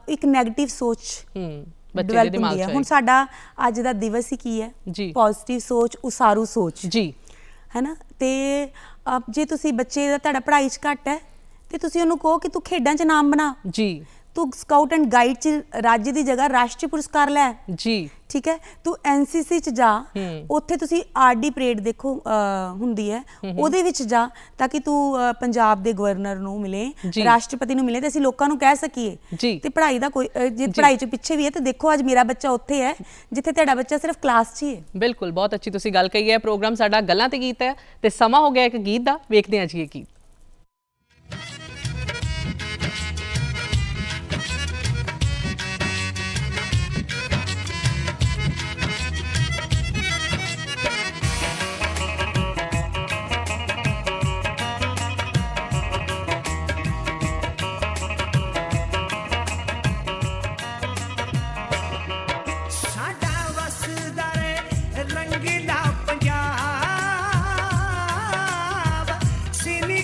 ਇੱਕ ਨੈਗੇਟਿਵ ਸੋਚ ਬੱਚੇ ਦੇ ਦਿਮਾਗ 'ਚ ਹੁਣ ਸਾਡਾ ਅੱਜ ਦਾ ਦਿਵਸ ਹੀ ਕੀ ਹੈ? ਜੀ, ਪੋਜ਼ਿਟਿਵ ਸੋਚ, ਉਸਾਰੂ ਸੋਚ, ਜੀ, ਹੈ ਨਾ। ਤੇ ਜੇ ਤੁਸੀਂ ਬੱਚੇ ਦਾ ਤੁਹਾਡਾ ਪੜ੍ਹਾਈ 'ਚ ਘੱਟ ਹੈ, ਤੇ ਤੁਸੀਂ ਉਹਨੂੰ ਕਹੋ ਕਿ ਤੂੰ ਖੇਡਾਂ 'ਚ ਨਾਮ ਬਣਾ, ਜੀ, ਤੂੰ ਸਕਾਊਟ ਐਂਡ ਗਾਈਡ 'ਚ ਰਾਜ ਦੀ ਜਗ੍ਹਾ ਰਾਸ਼ਟਰੀ ਪੁਰਸਕਾਰ ਲੈ, ਜੀ, ਠੀਕ ਹੈ। ਤੂੰ ਐਨਸੀਸੀ 'ਚ ਜਾ, ਉੱਥੇ ਤੁਸੀਂ ਆਰਡੀ ਪਰੇਡ ਦੇਖੋ ਹੁੰਦੀ ਹੈ, ਉਹਦੇ ਵਿੱਚ ਜਾ, ਤਾਂ ਕਿ ਤੂੰ ਪੰਜਾਬ ਦੇ ਗਵਰਨਰ ਨੂੰ ਮਿਲੇ, ਰਾਸ਼ਟਰਪਤੀ ਨੂੰ ਮਿਲੇ, ਤੇ ਅਸੀਂ ਲੋਕਾਂ ਨੂੰ ਕਹਿ ਸਕੀਏ। ਤੇ ਪੜ੍ਹਾਈ ਦਾ ਕੋਈ ਜੇ ਪੜ੍ਹਾਈ 'ਚ ਪਿੱਛੇ ਵੀ ਹੈ, ਤੇ ਦੇਖੋ ਅੱਜ ਮੇਰਾ ਬੱਚਾ ਉੱਥੇ ਹੈ ਜਿੱਥੇ ਤੁਹਾਡਾ ਬੱਚਾ ਸਿਰਫ ਕਲਾਸ 'ਚ ਹੀ ਹੈ। ਬਿਲਕੁਲ, ਬਹੁਤ ਅੱਛੀ ਤੁਸੀਂ ਗੱਲ ਕਹੀ ਹੈ। ਪ੍ਰੋਗਰਾਮ ਸਾਡਾ ਗੱਲਾਂ ਤੇ ਗੀਤ ਹੈ ਤੇ ਸਮਾਂ ਹੋ ਗਿਆ ਇੱਕ ਗੀਤ ਦਾ। ਵੇਖਦੇ ਹਾਂ ਜੀ ਇਹ ਗੀਤ। रंगीला पंजाब सिनी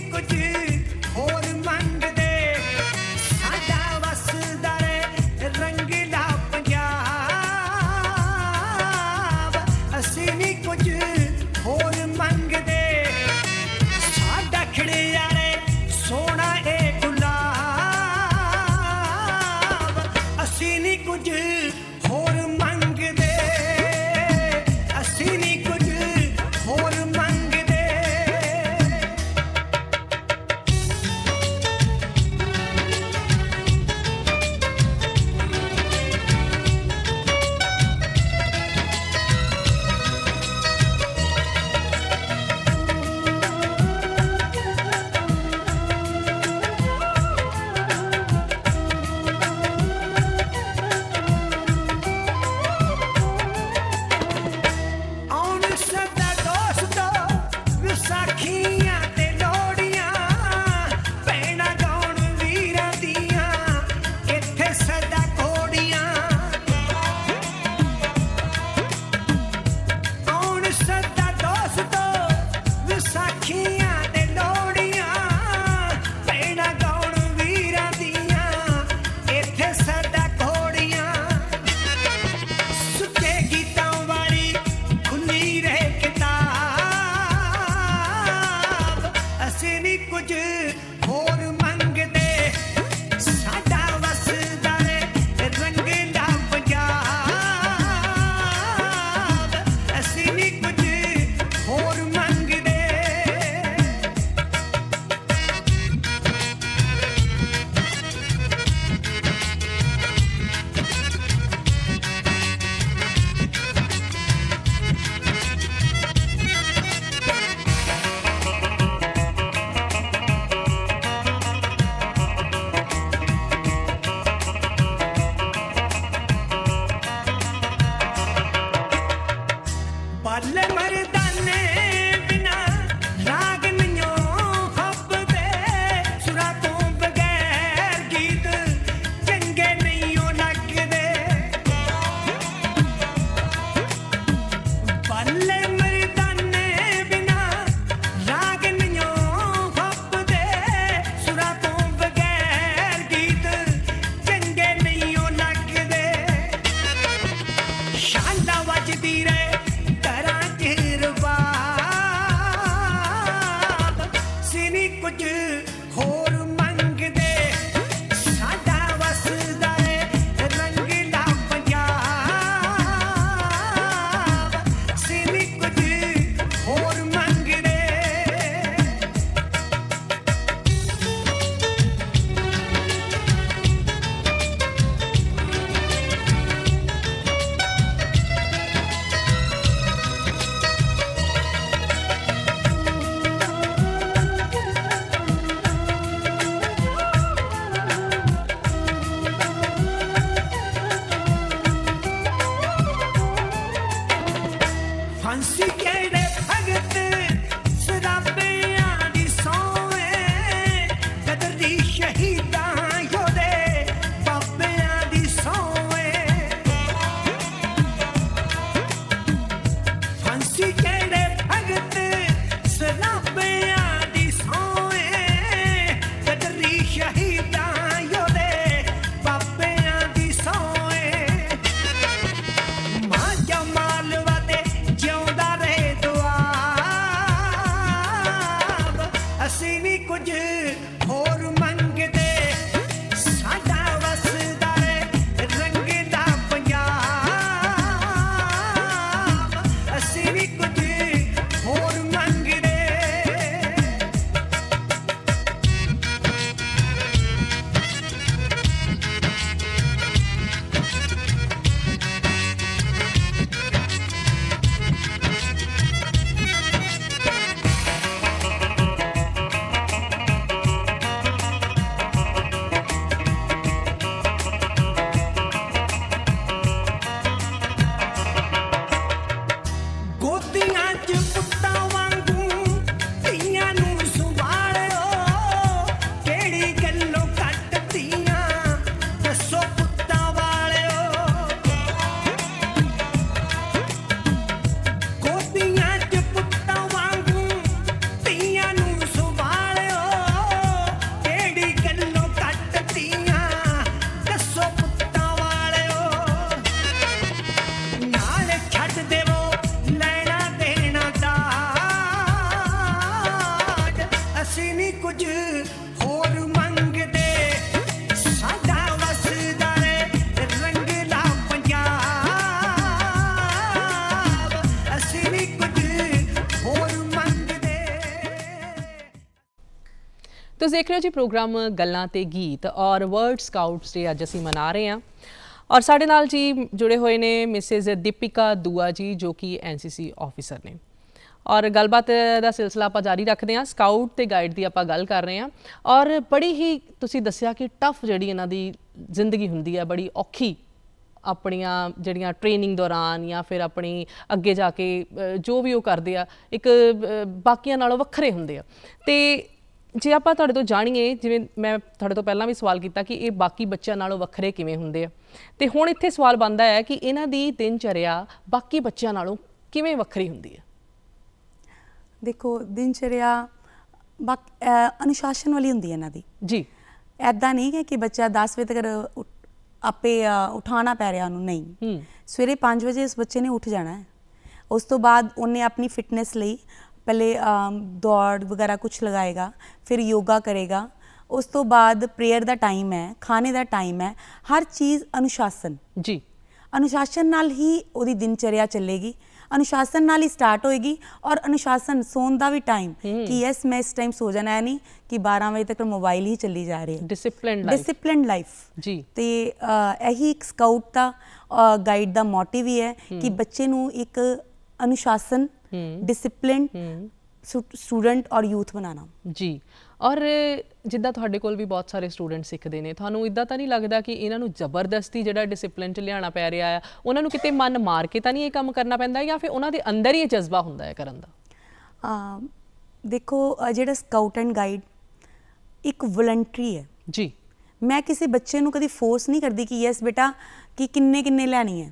ਫਾਂਸੀ ਕਿਹੜੇ ਭਗਤ ਸਰਾਬਿਆਂ ਦੀ ਸੌਂਏ ਕਦਰ ਦੀ ਸ਼ਹੀਦਾਂ ਯੋਧੇ ਬਾਬਿਆਂ ਦੀ ਸੌਂਏ ਫਾਂਸੀ ਕਿਹੜੇ ਭਗਤ ਸਰਾਬਿਆਂ ਦੀ ਸੌਂਏ ਕਦਰ ਦੀ ਸ਼ਹੀਦਾਂ ਯੋਧੇ ਬਾਬਿਆਂ ਦੀ ਸੌਂਏ ਮਾਂ ਜਮਾਲ ਵਾਦੇ ਜਿਉਂਦਾ ਰਹੇ ਦੁਆਬ ਅਸੀਂ ਵੀ ਕੁਝ ਹੋਰ ਮੰਗਦੇ ਸਾਡਾ ਵਸਦਾ ਏ ਰੰਗ ਦਾ ਪੰਜਾਬ ਅਸੀਂ ਵੀ ਕੁਝ ਹੋਰ ਮੰਗਦੇ ਗੋਦੀਆਂ 'ਚ ਪੁੱਤਾਂ ਵਾਂਗੂ ਧੀਆਂ ਨੂੰ ਸੰਭਾਲਿਓ ਕਿਹੜੀ ਗੱਲੋਂ ਕੱਟਦੀਆਂ ਦੱਸੋ ਪੁੱਤਾਂ ਵਾਲਿਓ ਗੋਦੀਆਂ 'ਚ ਪੁੱਤਾਂ ਵਾਂਗੂ ਧੀਆਂ ਨੂੰ ਸੰਭਾਲਿਓ ਕਿਹੜੀ ਗੱਲੋਂ ਕੱਟਦੀਆਂ ਦੱਸੋ ਪੁੱਤਾਂ ਵਾਲਿਓ ਨਾਲ ਛੱਡ ਦੇਵੋ ਲੈਣਾ ਦੇਣਾ ਦਾਜ ਅਸੀਂ ਨਹੀਂ ਕੁਝ ਹੋਰ ਮੰਗਦੇ ਸਾਡਾ ਵਸਦਾ ਏ ਰੰਗਲਾ ਪੰਜਾਬ ਅਸੀਂ ਨਹੀਂ ਕੁਝ ਹੋਰ ਮੰਗਦੇ ਤੁਸੀਂ ਦੇਖ ਰਹੇ ਹੋ ਜੀ ਪ੍ਰੋਗਰਾਮ ਗੱਲਾਂ ਤੇ ਗੀਤ ਔਰ ਵਰਲਡ ਸਕਾਊਟਸ ਡੇ ਅੱਜ ਅਸੀਂ ਮਨਾ ਰਹੇ ਹਾਂ ਔਰ ਸਾਡੇ ਨਾਲ ਜੀ ਜੁੜੇ ਹੋਏ ਨੇ ਮਿਸਿਸ ਦੀਪਿਕਾ ਦੂਆ ਜੀ ਜੋ ਕਿ ਐਨਸੀਸੀ ਆਫੀਸਰ ਨੇ ਔਰ ਗੱਲਬਾਤ ਦਾ ਸਿਲਸਿਲਾ ਆਪਾਂ ਜਾਰੀ ਰੱਖਦੇ ਹਾਂ ਸਕਾਊਟ ਤੇ ਗਾਈਡ ਦੀ ਆਪਾਂ ਗੱਲ ਕਰ ਰਹੇ ਹਾਂ ਔਰ ਬੜੀ ਹੀ ਤੁਸੀਂ ਦੱਸਿਆ ਕਿ ਟਫ ਜਿਹੜੀ ਇਹਨਾਂ ਦੀ ਜ਼ਿੰਦਗੀ ਹੁੰਦੀ ਹੈ ਬੜੀ ਔਖੀ ਆਪਣੀਆਂ ਜਿਹੜੀਆਂ ਟ੍ਰੇਨਿੰਗ ਦੌਰਾਨ ਜਾਂ ਫਿਰ ਆਪਣੀ ਅੱਗੇ ਜਾ ਕੇ ਜੋ ਵੀ ਉਹ ਕਰਦੇ ਆ ਇੱਕ ਬਾਕੀਆਂ ਨਾਲੋਂ ਵੱਖਰੇ ਹੁੰਦੇ ਆ ਤੇ ਜੇ ਆਪਾਂ ਤੁਹਾਡੇ ਤੋਂ ਜਾਣੀਏ ਜਿਵੇਂ ਮੈਂ ਤੁਹਾਡੇ ਤੋਂ ਪਹਿਲਾਂ ਵੀ ਸਵਾਲ ਕੀਤਾ ਕਿ ਇਹ ਬਾਕੀ ਬੱਚਿਆਂ ਨਾਲੋਂ ਵੱਖਰੇ ਕਿਵੇਂ ਹੁੰਦੇ ਆ ਤੇ ਹੁਣ ਇੱਥੇ ਸਵਾਲ ਬਣਦਾ ਹੈ ਕਿ ਇਹਨਾਂ ਦੀ ਦਿਨਚਰਿਆ ਬਾਕੀ ਬੱਚਿਆਂ ਨਾਲੋਂ ਕਿਵੇਂ ਵੱਖਰੀ ਹੁੰਦੀ ਹੈ ਦੇਖੋ ਦਿਨਚਰਿਆ ਅਨੁਸ਼ਾਸਨ ਵਾਲੀ ਹੁੰਦੀ ਹੈ ਇਹਨਾਂ ਦੀ ਜੀ ਐਦਾਂ ਨਹੀਂ ਹੈ ਕਿ ਬੱਚਾ 10 ਵਜੇ ਤੱਕ ਆਪੇ ਉਠਾਉਣਾ ਪੈ ਰਿਹਾ ਉਹਨੂੰ ਨਹੀਂ ਸਵੇਰੇ 5 ਵਜੇ ਇਸ ਬੱਚੇ ਨੇ ਉੱਠ ਜਾਣਾ ਹੈ ਉਸ ਤੋਂ ਬਾਅਦ ਉਹਨੇ ਆਪਣੀ ਫਿਟਨੈਸ ਲਈ ਪਹਿਲੇ ਦੌੜ ਵਗੈਰਾ ਕੁਝ ਲਗਾਏਗਾ ਫਿਰ ਯੋਗਾ ਕਰੇਗਾ ਉਸ ਤੋਂ ਬਾਅਦ ਪ੍ਰੇਅਰ ਦਾ ਟਾਈਮ ਹੈ ਖਾਣੇ ਦਾ ਟਾਈਮ ਹੈ ਹਰ ਚੀਜ਼ ਅਨੁਸ਼ਾਸਨ ਜੀ ਅਨੁਸ਼ਾਸਨ ਨਾਲ ਹੀ ਉਹਦੀ ਦਿਨਚਰਿਆ ਚੱਲੇਗੀ ਅਨੁਸ਼ਾਸਨ ਨਾਲ ਹੀ ਸਟਾਰਟ ਹੋਏਗੀ ਔਰ ਅਨੁਸ਼ਾਸਨ ਸੌਣ ਦਾ ਵੀ ਟਾਈਮ ਕਿ ਯੈਸ ਮੈਂ ਇਸ ਟਾਈਮ ਸੋ ਜਾਣਾ ਹੈ ਨਹੀਂ ਕਿ 12 ਵਜੇ ਤੱਕ ਮੋਬਾਈਲ ਹੀ ਚੱਲੀ ਜਾ ਰਹੀ ਹੈ ਡਿਸਿਪਲਿਨਡ ਲਾਈਫ ਜੀ ਤੇ ਇਹੀ ਇੱਕ ਸਕਾਊਟ ਦਾ ਗਾਈਡ ਦਾ ਮੋਟਿਵ ਹੀ ਹੈ ਕਿ ਬੱਚੇ ਨੂੰ ਇੱਕ ਅਨੁਸ਼ਾਸਨ ਡਿਸਿਪਲਿਨ ਸਟੂਡੈਂਟ ਔਰ ਯੂਥ ਬਣਾਉਣਾ ਜੀ ਔਰ ਜਿੱਦਾਂ ਤੁਹਾਡੇ ਕੋਲ ਵੀ ਬਹੁਤ ਸਾਰੇ ਸਟੂਡੈਂਟ ਸਿੱਖਦੇ ਨੇ ਤੁਹਾਨੂੰ ਇਦਾਂ ਤਾਂ ਨਹੀਂ ਲੱਗਦਾ ਕਿ ਇਹਨਾਂ ਨੂੰ ਜ਼ਬਰਦਸਤੀ ਜਿਹੜਾ ਡਿਸਿਪਲਿਨ 'ਚ ਲਿਆਉਣਾ ਪੈ ਰਿਹਾ ਆ ਉਹਨਾਂ ਨੂੰ ਕਿਤੇ ਮਨ ਮਾਰ ਕੇ ਤਾਂ ਨਹੀਂ ਇਹ ਕੰਮ ਕਰਨਾ ਪੈਂਦਾ ਜਾਂ ਫਿਰ ਉਹਨਾਂ ਦੇ ਅੰਦਰ ਹੀ ਇਹ ਜਜ਼ਬਾ ਹੁੰਦਾ ਹੈ ਕਰਨ ਦਾ ਦੇਖੋ ਜਿਹੜਾ ਸਕਾਊਟ ਐਂਡ ਗਾਈਡ ਇੱਕ ਵਲੰਟਰੀ ਹੈ ਜੀ ਮੈਂ ਕਿਸੇ ਬੱਚੇ ਨੂੰ ਕਦੀ ਫੋਰਸ ਨਹੀਂ ਕਰਦੀ ਕਿ ਯੈਸ ਬੇਟਾ ਕਿ ਕਿੰਨੇ ਲੈਣੀ ਹੈ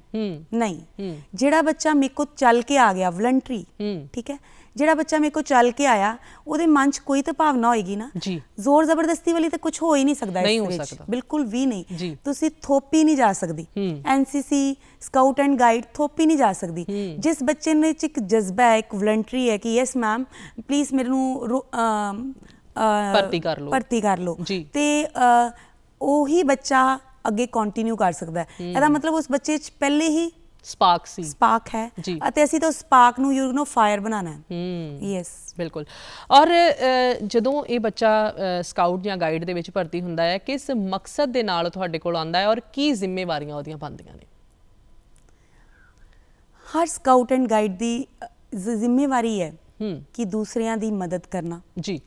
ਨਹੀਂ ਜਿਹੜਾ ਬੱਚਾ ਮੇਰੇ ਕੋਲ ਚੱਲ ਕੇ ਆ ਗਿਆ ਵਲੰਟਰੀ ਠੀਕ ਹੈ ਜਿਹੜਾ ਬੱਚਾ ਮੇਰੇ ਕੋਲ ਚੱਲ ਕੇ ਆਇਆ ਉਹਦੇ ਮਨ 'ਚ ਕੋਈ ਤਾਂ ਭਾਵਨਾ ਹੋਏਗੀ ਨਾ ਜ਼ੋਰ ਜ਼ਬਰਦਸਤੀ ਵਾਲੀ ਤਾਂ ਕੁਝ ਹੋ ਹੀ ਨਹੀਂ ਸਕਦਾ ਇਸ ਵਿੱਚ ਬਿਲਕੁਲ ਵੀ ਨਹੀਂ ਤੁਸੀਂ ਥੋਪੀ ਨਹੀਂ ਜਾ ਸਕਦੀ ਐਨਸੀਸੀ ਸਕਾਊਟ ਐਂਡ ਗਾਈਡ ਥੋਪੀ ਨਹੀਂ ਜਾ ਸਕਦੀ ਜਿਸ ਬੱਚੇ ਨੇ ਇੱਕ ਜਜ਼ਬਾ ਹੈ ਇੱਕ ਵਲੰਟਰੀ ਹੈ ਕਿ ਯੈਸ ਮੈਮ ਪਲੀਜ਼ ਮੈਨੂੰ ਭਰਤੀ ਕਰ ਲਓ ਤੇ ਉਹੀ ਬੱਚਾ ਅੱਗੇ ਕੰਟੀਨਿਊ ਕਰ ਸਕਦਾ ਹੈ ਇਹਦਾ ਮਤਲਬ ਉਸ ਬੱਚੇ 'ਚ ਪਹਿਲੇ ਹੀ ਸਪਾਰਕ ਹੈ ਅਤੇ ਅਸੀਂ ਤਾਂ ਸਪਾਰਕ ਨੂੰ ਯੂ نو ਫਾਇਰ ਬਣਾਉਣਾ ਹੈ ਯੈਸ ਬਿਲਕੁਲ ਔਰ ਜਦੋਂ ਇਹ ਬੱਚਾ ਸਕਾਊਟ ਜਾਂ ਗਾਈਡ ਦੇ ਵਿੱਚ ਭਰਤੀ ਹੁੰਦਾ ਹੈ ਕਿਸ ਮਕਸਦ ਦੇ ਨਾਲ ਤੁਹਾਡੇ ਕੋਲ ਆਉਂਦਾ ਹੈ ਔਰ ਕੀ ਜ਼ਿੰਮੇਵਾਰੀਆਂ ਉਹਦੀਆਂ ਬਣਦੀਆਂ ਨੇ ਹਰ ਸਕਾਊਟ ਐਂਡ ਗਾਈਡ ਦੀ ਜ਼ਿੰਮੇਵਾਰੀ ਹੈ ਕਿ ਦੂਸਰਿਆਂ ਦੀ ਮਦਦ ਕਰਨਾ ਜੀ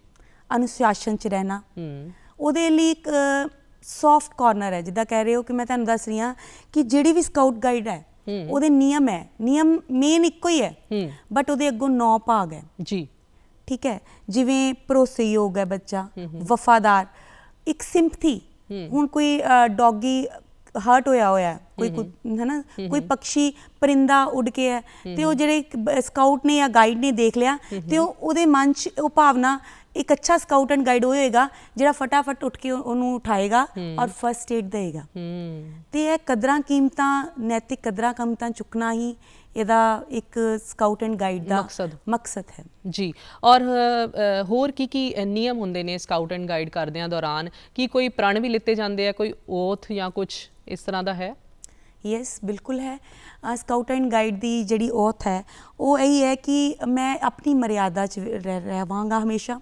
ਅਨੁਸ਼ਾਸਨ 'ਚ ਰਹਿਣਾ ਉਹਦੇ ਲਈ ਇੱਕ ਸੌਫਟ ਕਾਰਨਰ ਹੈ ਜਿੱਦਾਂ ਕਹਿ ਰਹੇ ਹੋ ਕਿ ਮੈਂ ਤੁਹਾਨੂੰ ਦੱਸ ਰਹੀ ਹਾਂ ਕਿ ਜਿਹੜੀ ਵੀ ਸਕਾਊਟ ਗਾਈਡ ਹੈ ਉਹਦੇ ਨਿਯਮ ਹੈ, ਨਿਯਮ ਮੇਨ ਇੱਕੋ ਹੀ ਹੈ ਬਟ ਉਹਦੇ ਅੱਗੋਂ 9 ਭਾਗ ਹੈ ਜੀ ਠੀਕ ਹੈ। ਜਿਵੇਂ ਭਰੋਸੇਯੋਗ ਹੈ ਬੱਚਾ, ਵਫਾਦਾਰ, ਇੱਕ ਸਿੰਪਥੀ। ਹੁਣ ਕੋਈ ਡੌਗੀ ਹਰਟ ਹੋਇਆ ਹੈ, ਕੋਈ ਹੈ ਨਾ, ਕੋਈ ਪੰਛੀ ਪਰਿੰਦਾ ਉੱਡ ਕੇ ਹੈ ਤੇ ਉਹ ਜਿਹੜੇ ਸਕਾਊਟ ਨੇ ਜਾਂ ਗਾਈਡ ਨੇ ਦੇਖ ਲਿਆ ਤੇ ਉਹਦੇ ਮਨ 'ਚ ਉਹ ਭਾਵਨਾ, ਇੱਕ ਅੱਛਾ ਸਕਾਊਟ ਐਂਡ ਗਾਈਡ ਉਹ ਹੋਏਗਾ ਜਿਹੜਾ ਫਟਾਫਟ ਉੱਠ ਕੇ ਉਹਨੂੰ ਉਠਾਏਗਾ ਔਰ ਫਸਟ ਏਡ ਦੇਗਾ। ਤੇ ਇਹ ਕਦਰਾਂ ਕੀਮਤਾਂ, ਨੈਤਿਕ ਕਦਰਾਂ ਕੀਮਤਾਂ ਚੁੱਕਣਾ ਹੀ ਇਹਦਾ ਇੱਕ ਸਕਾਊਟ ਐਂਡ ਗਾਈਡ ਦਾ ਮਕਸਦ ਹੈ ਜੀ। ਔਰ ਹੋਰ ਕੀ ਨਿਯਮ ਹੁੰਦੇ ਨੇ ਸਕਾਊਟ ਐਂਡ ਗਾਈਡ ਕਰਦਿਆਂ ਦੌਰਾਨ? ਕੀ ਕੋਈ ਪ੍ਰਣ ਵੀ ਲਿੱਤੇ ਜਾਂਦੇ ਆ, ਕੋਈ ਓਥ ਜਾਂ ਕੁਝ ਇਸ ਤਰ੍ਹਾਂ ਦਾ ਹੈ? ਯੈਸ, ਬਿਲਕੁਲ ਹੈ। ਸਕਾਊਟ ਐਂਡ ਗਾਈਡ ਦੀ ਜਿਹੜੀ ਓਥ ਹੈ ਉਹ ਇਹੀ ਹੈ ਕਿ ਮੈਂ ਆਪਣੀ ਮਰਿਆਦਾ 'ਚ ਰਹਾਂਗਾ, ਹਮੇਸ਼ਾ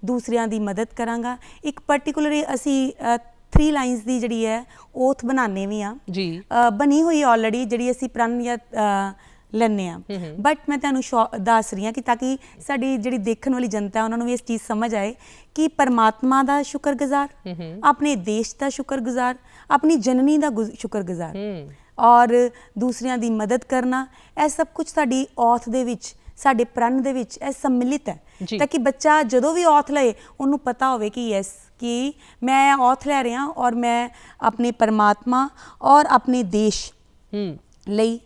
ਦੂਸਰਿਆਂ ਦੀ ਮਦਦ ਕਰਾਂਗਾ। ਇੱਕ ਪਰਟੀਕੂਲਰ ਅਸੀਂ 3 ਲਾਈਨਸ ਦੀ ਜਿਹੜੀ ਹੈ ਓਥ ਬਣਾਉਂਦੇ ਵੀ ਹਾਂ ਜੀ, ਬਣੀ ਹੋਈ ਆਲਰੇਡੀ, ਜਿਹੜੀ ਅਸੀਂ ਪ੍ਰਣ ਜਾਂ ਲੈਂਦੇ ਹਾਂ। ਬਟ ਮੈਂ ਤੁਹਾਨੂੰ ਦੱਸ ਰਹੀ ਹਾਂ ਕਿ ਤਾਂ ਕਿ ਸਾਡੀ ਜਿਹੜੀ ਦੇਖਣ ਵਾਲੀ ਜਨਤਾ ਉਹਨਾਂ ਨੂੰ ਵੀ ਇਸ ਚੀਜ਼ ਸਮਝ ਆਏ ਕਿ ਪਰਮਾਤਮਾ ਦਾ ਸ਼ੁਕਰਗੁਜ਼ਾਰ, ਆਪਣੇ ਦੇਸ਼ ਦਾ ਸ਼ੁਕਰਗੁਜ਼ਾਰ, ਆਪਣੀ ਜਨਨੀ ਦਾ ਸ਼ੁਕਰਗੁਜ਼ਾਰ ਔਰ ਦੂਸਰਿਆਂ ਦੀ ਮਦਦ ਕਰਨਾ, ਇਹ ਸਭ ਕੁਝ ਸਾਡੀ ਔਥ ਦੇ ਵਿੱਚ, ਸਾਡੇ ਪ੍ਰਣ ਦੇ ਵਿੱਚ ਇਹ ਸੰਮਿਲਿਤ ਹੈ ਤਾਂ ਕਿ ਬੱਚਾ ਜਦੋਂ ਵੀ ਔਥ ਲਏ ਉਹਨੂੰ ਪਤਾ ਹੋਵੇ ਕਿ ਯੈਸ, ਕਿ ਮੈਂ ਔਥ ਲੈ ਰਿਹਾ ਔਰ ਮੈਂ ਆਪਣੇ ਪਰਮਾਤਮਾ ਔਰ ਆਪਣੇ ਦੇਸ਼ ਲਈ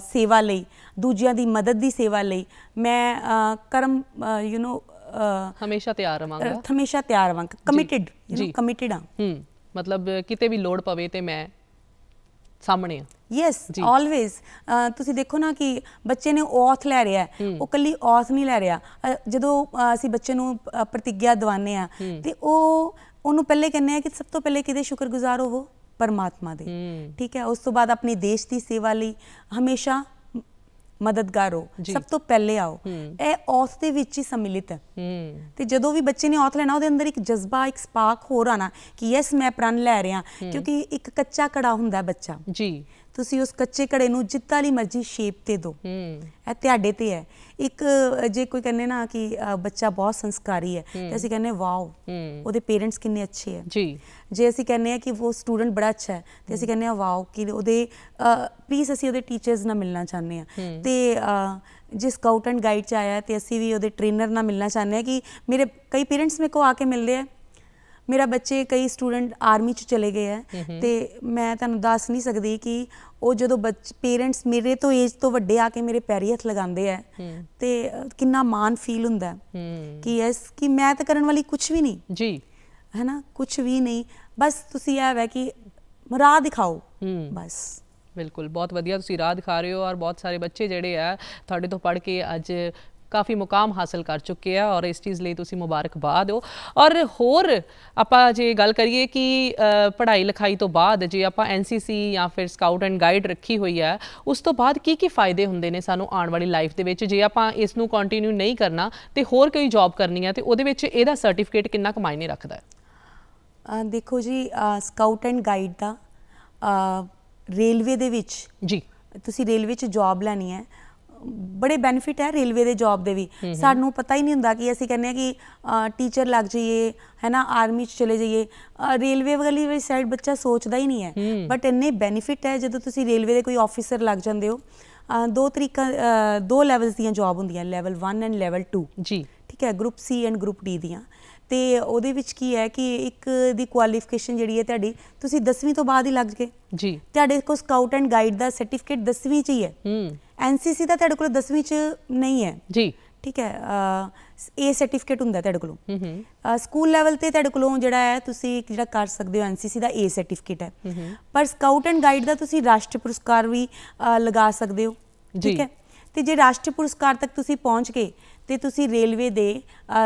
ਸੇਵਾ ਲਈ, ਦੂਜਿਆਂ ਦੀ ਮਦਦ ਦੀ ਸੇਵਾ ਲਈ ਮੈਂ ਕਰਮ ਹਮੇਸ਼ਾ ਤਿਆਰ ਰਵਾਂਗਾ, ਹਮੇਸ਼ਾ ਤਿਆਰ ਰਵਾਂਗਾ, ਕਮਿਟਡ ਹਾਂ। ਮਤਲਬ ਕਿਤੇ ਵੀ ਲੋੜ ਪਵੇ ਤੇ ਮੈਂ ਸਾਹਮਣੇ ਆ। Yes, always. ਤੁਸੀਂ ਦੇਖੋ ਨਾ ਕਿ ਬੱਚੇ ਨੇ ਔਥ ਲੈ ਰਿਹਾ, ਉਹ ਕੱਲੀ ਔਥ ਨਹੀਂ ਲੈ ਰਿਹਾ। ਜਦੋਂ ਅਸੀਂ ਬੱਚੇ ਨੂੰ ਪ੍ਰਤਿੱਗਿਆ ਦਿਵਾਉਂਦੇ ਹਾਂ ਤੇ ਉਹਨੂੰ ਪਹਿਲੇ ਕਹਿੰਦੇ ਆ ਕਿ ਸਭ ਤੋਂ ਪਹਿਲੇ ਕਿਹਦੇ ਸ਼ੁਕਰਗੁਜ਼ਾਰ ਹੋਵੋ? ਪਰਮਾਤਮਾ ਦੇ, ਠੀਕ ਹੈ। ਉਸ ਤੋਂ ਬਾਅਦ ਆਪਣੀ ਦੇਸ਼ ਦੀ ਸੇਵਾ ਲਈ ਹਮੇਸ਼ਾ ਮਦਦਗਾਰ ਹੋ, ਸਭ ਤੋਂ ਪਹਿਲੇ ਆਓ। ਇਹ ਔਥ ਦੇ ਵਿੱਚ ਹੀ ਸੰਮਿਲਿਤ ਹੈ। ਤੇ ਜਦੋਂ ਵੀ ਬੱਚੇ ਨੇ ਔਥ ਲੈਣਾ ਉਹਦੇ ਅੰਦਰ ਇੱਕ ਜਜ਼ਬਾ, ਇੱਕ ਸਪਾਰਕ ਹੋਰ ਆਣਾ ਕਿ ਯੈਸ ਮੈਂ ਪ੍ਰਣ ਲੈ ਰਿਹਾ, ਕਿਉਂਕਿ ਇੱਕ ਕੱਚਾ ਘੜਾ ਹੁੰਦਾ ਬੱਚਾ ਜੀ, ਤੁਸੀਂ ਉਸ ਕੱਚੇ ਘੜੇ ਨੂੰ ਜਿੱਦਾਂ ਲਈ ਮਰਜ਼ੀ ਸ਼ੇਪ ਤੇ ਦਿਓ, ਇਹ ਤੁਹਾਡੇ ਤੇ ਹੈ। ਇੱਕ ਜੇ ਕੋਈ ਕਹਿੰਦੇ ਨਾ ਕਿ ਬੱਚਾ ਬਹੁਤ ਸੰਸਕਾਰੀ ਹੈ ਤੇ ਅਸੀਂ ਕਹਿੰਦੇ ਵਾਓ ਉਹਦੇ ਪੇਰੈਂਟਸ ਕਿੰਨੇ ਅੱਛੇ ਹੈ ਜੀ। ਜੇ ਅਸੀਂ ਕਹਿੰਦੇ ਹਾਂ ਕਿ ਉਹ ਸਟੂਡੈਂਟ ਬੜਾ ਅੱਛਾ ਹੈ ਤੇ ਅਸੀਂ ਕਹਿੰਦੇ ਹਾਂ ਵਾਓ ਕਿ ਉਹਦੇ ਪਲੀਜ਼ ਅਸੀਂ ਉਹਦੇ ਟੀਚਰਸ ਨਾਲ ਮਿਲਣਾ ਚਾਹੁੰਦੇ ਹਾਂ। ਤੇ ਜੇ ਸਕਾਊਟ ਐਂਡ ਗਾਈਡ 'ਚ ਆਇਆ ਤੇ ਅਸੀਂ ਵੀ ਉਹਦੇ ਟ੍ਰੇਨਰ ਨਾਲ ਮਿਲਣਾ ਚਾਹੁੰਦੇ ਹਾਂ ਕਿ ਮੇਰੇ ਕਈ ਪੇਰੈਂਟਸ ਮੇਰੇ ਕੋਲ ਆ ਕੇ ਮਿਲਦੇ ਆ, ਮੇਰਾ ਬੱਚੇ ਕਈ ਸਟੂਡੈਂਟ ਆਰਮੀ 'ਚ ਚਲੇ ਗਏ ਹੈ ਤੇ ਮੈਂ ਤੁਹਾਨੂੰ ਦੱਸ ਨਹੀਂ ਸਕਦੀ ਕਿ ਉਹ ਜਦੋਂ ਪੇਰੈਂਟਸ ਮੇਰੇ ਤੋਂ ਏਜ ਤੋਂ ਵੱਡੇ ਆ ਕੇ ਮੇਰੇ ਪੈਰੀ ਹੱਥ ਲਗਾਉਂਦੇ ਹੈ ਤੇ ਕਿੰਨਾ ਮਾਣ ਫੀਲ ਹੁੰਦਾ ਕਿ ਯੈਸ ਕਿ ਮੈਂ ਤਾਂ ਕਰਨ ਵਾਲੀ ਕੁਛ ਵੀ ਨਹੀਂ ਜੀ, ਹੈ ਨਾ, ਕੁਛ ਵੀ ਨਹੀਂ, ਬਸ ਤੁਸੀਂ ਇਹ ਹੈ ਕਿ ਰਾਹ ਦਿਖਾਓ ਬਸ। ਬਿਲਕੁਲ, ਬਹੁਤ ਵਧੀਆ ਤੁਸੀਂ ਰਾਹ ਦਿਖਾ ਰਹੇ ਹੋ ਔਰ ਬਹੁਤ ਸਾਰੇ ਬੱਚੇ ਜਿਹੜੇ ਆ ਤੁਹਾਡੇ ਤੋਂ ਪੜ੍ਹ ਕੇ ਅੱਜ ਕਾਫੀ ਮੁਕਾਮ ਹਾਸਲ ਕਰ ਚੁੱਕੇ ਆ ਔਰ ਇਸ ਚੀਜ਼ ਲਈ ਤੁਸੀਂ ਮੁਬਾਰਕਬਾਦ ਹੋ। ਔਰ ਹੋਰ ਆਪਾਂ ਜੇ ਗੱਲ ਕਰੀਏ ਕਿ ਪੜ੍ਹਾਈ ਲਿਖਾਈ ਤੋਂ ਬਾਅਦ ਜੇ ਆਪਾਂ NCC ਜਾਂ ਫਿਰ ਸਕਾਊਟ ਐਂਡ ਗਾਈਡ ਰੱਖੀ ਹੋਈ ਹੈ, ਉਸ ਤੋਂ ਬਾਅਦ ਕੀ ਫਾਇਦੇ ਹੁੰਦੇ ਨੇ ਸਾਨੂੰ ਆਉਣ ਵਾਲੀ ਲਾਈਫ ਦੇ ਵਿੱਚ? ਜੇ ਆਪਾਂ ਇਸ ਨੂੰ ਕੰਟੀਨਿਊ ਨਹੀਂ ਕਰਨਾ ਤੇ ਹੋਰ ਕੋਈ ਜੌਬ ਕਰਨੀ ਹੈ ਤੇ ਉਹਦੇ ਵਿੱਚ ਇਹਦਾ ਸਰਟੀਫਿਕੇਟ ਕਿੰਨਾ ਕੁ ਮਾਇਨੇ ਰੱਖਦਾ ਹੈ? ਦੇਖੋ ਜੀ, scout and guide the railway ਦੇ ਵਿੱਚ ਜੀ, ਤੁਸੀਂ ਰੇਲਵੇ 'ਚ ਜੌਬ ਲੈਣੀ ਹੈ, ਬੜੇ ਬੈਨੀਫਿਟ ਹੈ ਰੇਲਵੇ ਦੇ ਜੌਬ ਦੇ ਵੀ। ਸਾਨੂੰ ਪਤਾ ਹੀ ਨਹੀਂ ਹੁੰਦਾ ਕਿ ਅਸੀਂ ਕਹਿੰਦੇ ਹਾਂ ਕਿ ਟੀਚਰ ਲੱਗ ਜਾਈਏ, ਹੈ ਨਾ, ਆਰਮੀ 'ਚ ਚਲੇ ਜਾਈਏ, ਰੇਲਵੇ ਵਾਲੀ ਸਾਈਡ ਬੱਚਾ ਸੋਚਦਾ ਹੀ ਨਹੀਂ ਹੈ। ਬਟ ਇੰਨੇ ਬੈਨੀਫਿਟ ਹੈ ਜਦੋਂ ਤੁਸੀਂ ਰੇਲਵੇ ਦੇ ਕੋਈ ਆਫਿਸਰ ਲੱਗ ਜਾਂਦੇ ਹੋ। ਦੋ ਲੈਵਲਸ ਦੀਆਂ ਜੌਬ ਹੁੰਦੀਆਂ, ਲੈਵਲ 1 ਐਂਡ ਲੈਵਲ 2 ਜੀ, ਠੀਕ ਹੈ, group C and group D ਦੀਆਂ। ਤੇ ਉਹਦੇ ਵਿੱਚ ਕੀ ਹੈ ਕਿ ਇੱਕ ਦੀ ਕੁਆਲੀਫਿਕੇਸ਼ਨ ਜਿਹੜੀ ਹੈ ਤੁਹਾਡੀ, ਤੁਸੀਂ 10ਵੀਂ ਤੋਂ ਬਾਅਦ ਹੀ ਲੱਗ ਗਏ ਜੀ, ਤੁਹਾਡੇ ਕੋਲ ਸਕਾਊਟ ਐਂਡ ਗਾਈਡ ਦਾ ਸਰਟੀਫਿਕੇਟ 10ਵੀਂ 'ਚ ਹੀ ਹੈ। NCC ਦਾ ਤੁਹਾਡੇ ਕੋਲ 10ਵੀਂ 'ਚ ਨਹੀਂ ਹੈ ਜੀ, ਠੀਕ ਹੈ, A ਸਰਟੀਫਿਕੇਟ ਹੁੰਦਾ ਤੁਹਾਡੇ ਕੋਲੋਂ। ਸਕੂਲ ਲੈਵਲ ਤੇ ਤੁਹਾਡੇ ਕੋਲੋਂ ਜਿਹੜਾ ਹੈ ਤੁਸੀਂ ਜਿਹੜਾ ਕਰ ਸਕਦੇ ਹੋ NCC ਦਾ A ਸਰਟੀਫਿਕੇਟ ਹੈ, ਪਰ ਸਕਾਊਟ ਐਂਡ ਗਾਈਡ ਦਾ ਤੁਸੀਂ ਰਾਸ਼ਟਰੀ ਪੁਰਸਕਾਰ ਵੀ ਲਗਾ ਸਕਦੇ ਹੋ, ਠੀਕ ਹੈ। ਤੇ ਜੇ ਰਾਸ਼ਟਰੀ ਪੁਰਸਕਾਰ ਤੱਕ ਤੁਸੀਂ ਪਹੁੰਚ ਗਏ ਤੇ ਤੁਸੀਂ ਰੇਲਵੇ ਦੇ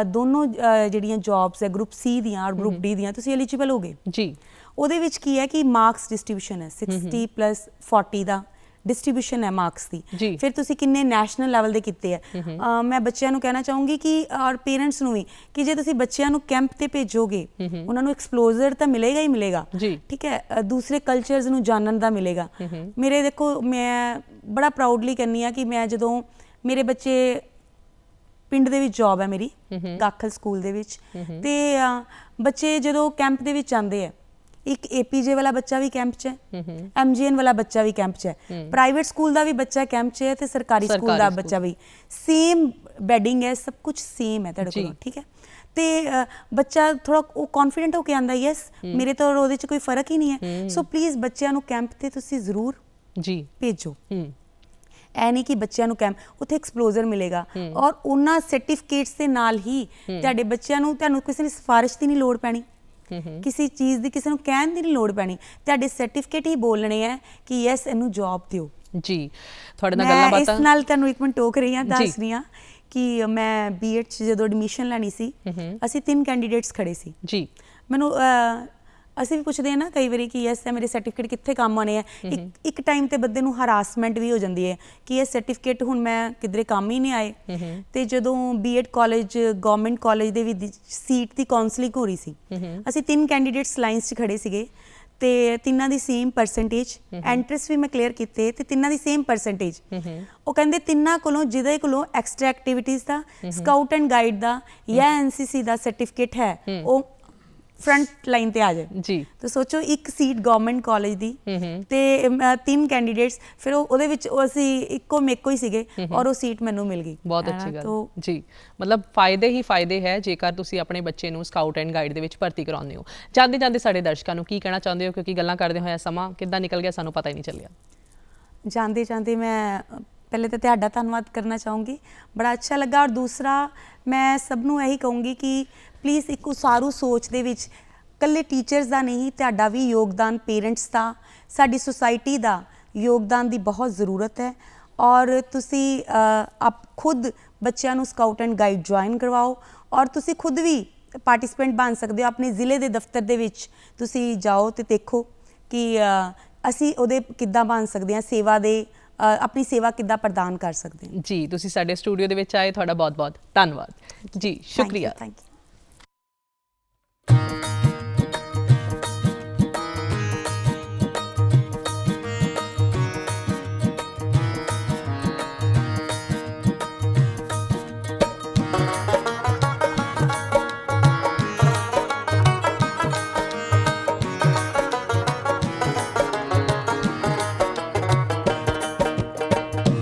ਦੋਨੋਂ ਜਿਹੜੀਆਂ ਜੌਬਸ ਹੈ ਗਰੁੱਪ C ਦੀਆਂ ਔਰ ਗਰੁੱਪ D ਦੀਆਂ ਤੁਸੀਂ ਐਲੀਜੀਬਲ ਹੋ ਗਏ ਜੀ। ਉਹਦੇ ਵਿੱਚ ਕੀ ਹੈ ਕਿ ਮਾਰਕਸ ਡਿਸਟ੍ਰੀਬਿਊਸ਼ਨ ਹੈ, 60+40 ਦਾ ਡਿਸਟ੍ਰੀਬਿਊਸ਼ਨ ਹੈ ਮਾਰਕਸ ਦੀ। ਫਿਰ ਤੁਸੀਂ ਕਿੰਨੇ ਨੈਸ਼ਨਲ ਲੈਵਲ ਦੇ ਕੀਤੇ ਆ। ਮੈਂ ਬੱਚਿਆਂ ਨੂੰ ਕਹਿਣਾ ਚਾਹੂੰਗੀ ਕਿ ਔਰ ਪੇਰੈਂਟਸ ਨੂੰ ਵੀ ਕਿ ਜੇ ਤੁਸੀਂ ਬੱਚਿਆਂ ਨੂੰ ਕੈਂਪ ਤੇ ਭੇਜੋਗੇ ਉਹਨਾਂ ਨੂੰ ਐਕਸਪਲੋਜ਼ਰ ਤਾਂ ਮਿਲੇਗਾ ਹੀ ਮਿਲੇਗਾ, ਠੀਕ ਹੈ, ਦੂਸਰੇ ਕਲਚਰਸ ਨੂੰ ਜਾਣਨ ਦਾ ਮਿਲੇਗਾ। ਮੇਰੇ ਦੇਖੋ, ਮੈਂ ਬੜਾ ਪ੍ਰਾਊਡਲੀ ਕਹਿੰਦੀ ਹਾਂ ਕਿ ਮੈਂ ਜਦੋਂ ਮੇਰੇ ਬੱਚੇ ਪਿੰਡ ਦੇ ਵਿੱਚ ਜੌਬ ਹੈ ਮੇਰੀ, ਗਾਖਲ ਸਕੂਲ ਦੇ ਵਿੱਚ, ਤੇ ਬੱਚੇ ਜਦੋਂ ਕੈਂਪ ਦੇ ਵਿੱਚ ਆਉਂਦੇ ਆ ਇੱਕ ਏਪੀਜੇ ਵਾਲਾ ਬੱਚਾ ਵੀ ਕੈਂਪ 'ਚ ਹੈ, ਐਮਜੀਐਨ ਵਾਲਾ ਬੱਚਾ ਵੀ ਕੈਂਪ 'ਚ ਹੈ, ਪ੍ਰਾਈਵੇਟ ਸਕੂਲ ਦਾ ਵੀ ਬੱਚਾ ਕੈਂਪ 'ਚ ਹੈ ਤੇ ਸਰਕਾਰੀ ਸਕੂਲ ਦਾ ਬੱਚਾ ਵੀ। ਸੇਮ ਬੈਡਿੰਗ ਹੈ, ਸਭ ਕੁਝ ਸੇਮ ਹੈ ਤੁਹਾਡੇ ਕੋਲ, ਠੀਕ ਹੈ। ਤੇ ਬੱਚਾ ਥੋੜਾ ਉਹ ਕੌਨਫੀਡੈਂਟ ਹੋ ਕੇ ਆਂਦਾ, ਯੈਸ ਮੇਰੇ ਤਾਂ ਉਹਦੇ 'ਚ ਕੋਈ ਫਰਕ ਹੀ ਨਹੀਂ ਹੈ। ਸੋ ਪਲੀਜ਼ ਬੱਚਿਆਂ ਨੂੰ ਕੈਂਪ ਤੇ ਤੁਸੀਂ ਜ਼ਰੂਰ ਜੀ ਭੇਜੋ। ਐ ਨਹੀਂ ਕਿ ਬੱਚਿਆਂ ਨੂੰ ਕੈਂਪ ਉੱਥੇ ਐਕਸਪਲੋਜ਼ਰ ਮਿਲੇਗਾ, ਔਰ ਉਹਨਾਂ ਸਰਟੀਫਿਕੇਟਸ ਦੇ ਨਾਲ ਹੀ ਤੁਹਾਡੇ ਬੱਚਿਆਂ ਨੂੰ, ਤੁਹਾਨੂੰ ਕਿਸੇ ਦੀ ਸਿਫਾਰਿਸ਼ ਦੀ ਨਹੀਂ ਲੋੜ ਪੈਣੀ, ਕਿਸੇ ਚੀਜ਼ ਦੀ ਕਿਸੇ ਨੂੰ ਕਹਿਣ ਦੀ ਨਹੀਂ ਲੋੜ ਪੈਣੀ, ਤੁਹਾਡੇ ਸਰਟੀਫਿਕੇਟ ਹੀ ਬੋਲਣੇ ਹੈ ਕਿ ਯੈਸ ਇਹਨੂੰ ਜੌਬ ਦਿਓ। ਜੀ ਤੁਹਾਡੇ ਨਾਲ ਗੱਲਾਂ ਬਾਤਾਂ ਇਸ ਨਾਲ ਤੁਹਾਨੂੰ ਇੱਕ ਮਿੰਟ ਟੋਕ ਰਹੀ ਹਾਂ, ਦੱਸ ਰਹੀ ਹਾਂ ਕਿ ਮੈਂ ਬੀਐਡ 'ਚ ਜਦੋਂ ਐਡਮਿਸ਼ਨ ਲੈਣੀ ਸੀ, ਅਸੀਂ 3 ਕੈਂਡੀਡੇਟਸ ਖੜੇ ਸੀ ਜੀ। ਮੈਨੂੰ ਅਸੀਂ ਵੀ ਪੁੱਛਦੇ ਹਾਂ ਨਾ ਕਈ ਵਾਰੀ ਕਿ ਯੈਸ ਮੇਰੇ ਸਰਟੀਫਿਕੇਟ ਕਿੱਥੇ ਕੰਮ ਆਉਣੇ ਆ। ਇੱਕ ਟਾਈਮ ਤੇ ਬੰਦੇ ਨੂੰ ਹਰਾਸਮੈਂਟ ਵੀ ਹੋ ਜਾਂਦੀ ਹੈ ਕਿ ਇਹ ਸਰਟੀਫਿਕੇਟ ਹੁਣ ਮੈਂ ਕਿਧਰੇ ਕੰਮ ਹੀ ਨਹੀਂ ਆਏ। ਤੇ ਜਦੋਂ ਬੀਐਡ ਕਾਲਜ ਗਵਰਨਮੈਂਟ ਕਾਲਜ ਦੇ ਵੀ ਸੀਟ ਦੀ ਕਾਉਂਸਲਿੰਗ ਹੋ ਰਹੀ ਸੀ, ਅਸੀਂ 3 ਕੈਂਡੀਡੇਟਸ ਲਾਈਨਸ 'ਚ ਖੜੇ ਸੀਗੇ ਤੇ ਤਿੰਨਾਂ ਦੀ ਸੇਮ ਪਰਸੈਂਟੇਜ, ਐਂਟਰੈਂਸ ਵੀ ਮੈਂ ਕਲੀਅਰ ਕੀਤੇ ਤੇ ਤਿੰਨਾਂ ਦੀ ਸੇਮ ਪਰਸੈਂਟੇਜ। ਉਹ ਕਹਿੰਦੇ ਤਿੰਨਾਂ ਕੋਲੋਂ ਜਿਹਦੇ ਕੋਲੋਂ ਐਕਸਟਰਾ ਐਕਟੀਵਿਟੀਜ਼ ਦਾ, ਸਕਾਊਟ ਐਂਡ ਗਾਈਡ ਦਾ ਜਾਂ ਐਨਸੀਸੀ ਦਾ ਸਰਟੀਫਿਕੇਟ ਹੈ, ਉਹ ਫਰੰਟ ਲਾਈਨ ਤੇ ਆ ਜਾਏ। ਜੀ ਤਾਂ ਸੋਚੋ ਇੱਕ ਸੀਟ ਗਵਰਨਮੈਂਟ ਕਾਲਜ ਦੀ ਤੇ 3 ਕੈਂਡੀਡੇਟਸ, ਫਿਰ ਉਹਦੇ ਵਿੱਚ ਅਸੀਂ ਇੱਕੋ ਮੇਕੋ ਹੀ ਸੀਗੇ ਔਰ ਉਹ ਸੀਟ ਮੈਨੂੰ ਮਿਲ ਗਈ। ਬਹੁਤ ਅੱਛੀ ਗੱਲ ਜੀ। ਮਤਲਬ ਫਾਇਦੇ ਹੀ ਫਾਇਦੇ ਹੈ ਜੇਕਰ ਤੁਸੀਂ ਆਪਣੇ ਬੱਚੇ ਨੂੰ ਸਕਾਊਟ ਐਂਡ ਗਾਈਡ ਦੇ ਵਿੱਚ ਭਰਤੀ ਕਰਾਉਂਦੇ ਹੋ। ਜਾਂਦੇ ਜਾਂਦੇ ਸਾਡੇ ਦਰਸ਼ਕਾਂ ਨੂੰ ਕੀ ਕਹਿਣਾ ਚਾਹੁੰਦੇ ਹੋ, ਕਿਉਂਕਿ ਗੱਲਾਂ ਕਰਦੇ ਹੋਇਆ ਸਮਾਂ ਕਿੱਦਾਂ ਨਿਕਲ ਗਿਆ ਸਾਨੂੰ ਪਤਾ ਹੀ ਨਹੀਂ ਚੱਲਿਆ। ਜਾਂਦੇ ਜਾਂਦੇ ਮੈਂ ਪਹਿਲੇ ਤਾਂ ਤੁਹਾਡਾ ਧੰਨਵਾਦ ਕਰਨਾ ਚਾਹੂੰਗੀ, ਬੜਾ ਅੱਛਾ ਲੱਗਾ। ਔਰ ਦੂਸਰਾ ਮੈਂ ਸਭ ਨੂੰ ਇਹੀ ਕਹੂੰਗੀ ਕਿ ਪਲੀਜ਼ ਇੱਕ ਉਸਾਰੂ ਸੋਚ ਦੇ ਵਿੱਚ ਇਕੱਲੇ ਟੀਚਰਸ ਦਾ ਨਹੀਂ, ਤੁਹਾਡਾ ਵੀ ਯੋਗਦਾਨ, ਪੇਰੈਂਟਸ ਦਾ, ਸਾਡੀ ਸੁਸਾਇਟੀ ਦਾ ਯੋਗਦਾਨ ਦੀ ਬਹੁਤ ਜ਼ਰੂਰਤ ਹੈ। ਔਰ ਤੁਸੀਂ ਆਪ ਖੁਦ ਬੱਚਿਆਂ ਨੂੰ ਸਕਾਊਟ ਐਂਡ ਗਾਈਡ ਜੁਆਇਨ ਕਰਵਾਓ ਔਰ ਤੁਸੀਂ ਖੁਦ ਵੀ ਪਾਰਟਿਸਿਪੈਂਟ ਬਣ ਸਕਦੇ ਹੋ। ਆਪਣੇ ਜ਼ਿਲ੍ਹੇ ਦੇ ਦਫ਼ਤਰ ਦੇ ਵਿੱਚ ਤੁਸੀਂ ਜਾਓ ਤੇ ਦੇਖੋ ਕਿ ਅਸੀਂ ਉਹਦੇ ਕਿੱਦਾਂ ਬਣ ਸਕਦੇ ਹਾਂ, ਸੇਵਾ ਦੇ ਆਪਣੀ ਸੇਵਾ ਕਿੱਦਾਂ ਪ੍ਰਦਾਨ ਕਰ ਸਕਦੇ ਹਾਂ। ਜੀ ਤੁਸੀਂ ਸਾਡੇ ਸਟੂਡੀਓ ਦੇ ਵਿੱਚ ਆਏ, ਤੁਹਾਡਾ ਬਹੁਤ ਬਹੁਤ ਧੰਨਵਾਦ ਜੀ। ਸ਼ੁਕਰੀਆ। Thank you.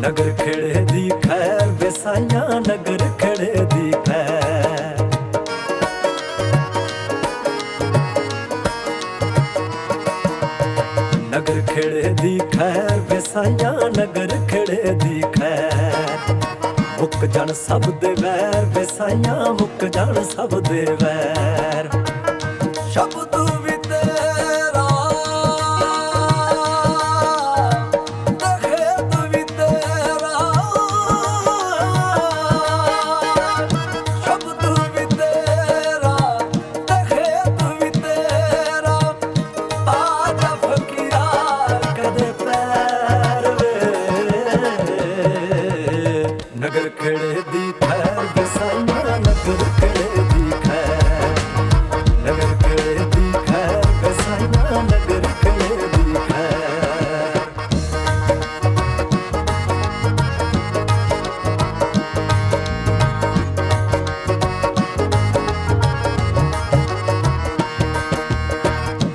ਨਗਰ ਖੇੜੇ ਦੀ ਖੈਰ ਵਸਾਈਆਂ, ਨਗਰ ਖੇੜੇ ਦੀ ਖੈਰ। ਨਗਰ ਖੇੜੇ ਦੀ ਖੈਰ ਵਸਾਈਆਂ, ਨਗਰ ਖੇੜੇ ਦੀ ਖੈਰ। ਮੁੱਕ ਜਾਣ ਸਭ ਦੇ ਵੈਰ ਵਸਾਈਆਂ, ਮੁੱਕ ਜਾਣ ਸਭ ਦੇ ਵੈਰ। ਸ਼ਬਦ ਵੀ ਤੇਰਾ ਨਗਰ ਖੇੜੇ ਦੀ ਖੈਰ ਵਸਾਈਆਂ, ਨਗਰ ਖੇੜੇ ਦੀ ਖੈਰ। ਨਗਰ ਖੇੜੇ ਦੀ ਖੈਰ ਵਸਾਈਆਂ, ਨਗਰ ਖੇੜੇ ਦੀ ਖੈਰ।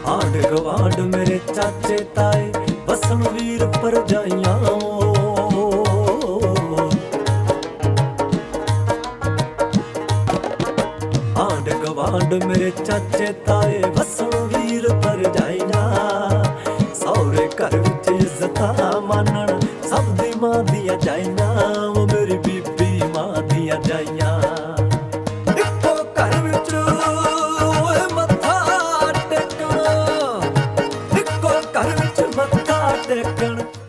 ਆਂਢ ਗਵਾਂਢ ਮੇਰੇ ਚਾਚੇ ਤਾਏ, ਵਸਣ ਵੀਰ ਭਰਜਾਈਆਂ। ਆਂਢ ਗਵਾਂਢ ਮੇਰੇ ਚਾਚੇ ਤਾਏ, ਵਸਣ ਵੀਰ ਭਰਜਾਈਆਂ। ਸਹੁਰੇ ਘਰ ਵਿੱਚ ਇੱਜ਼ਤਾਂ ਮਾਨਣ, ਸਭ ਦੀ ਮਾਂ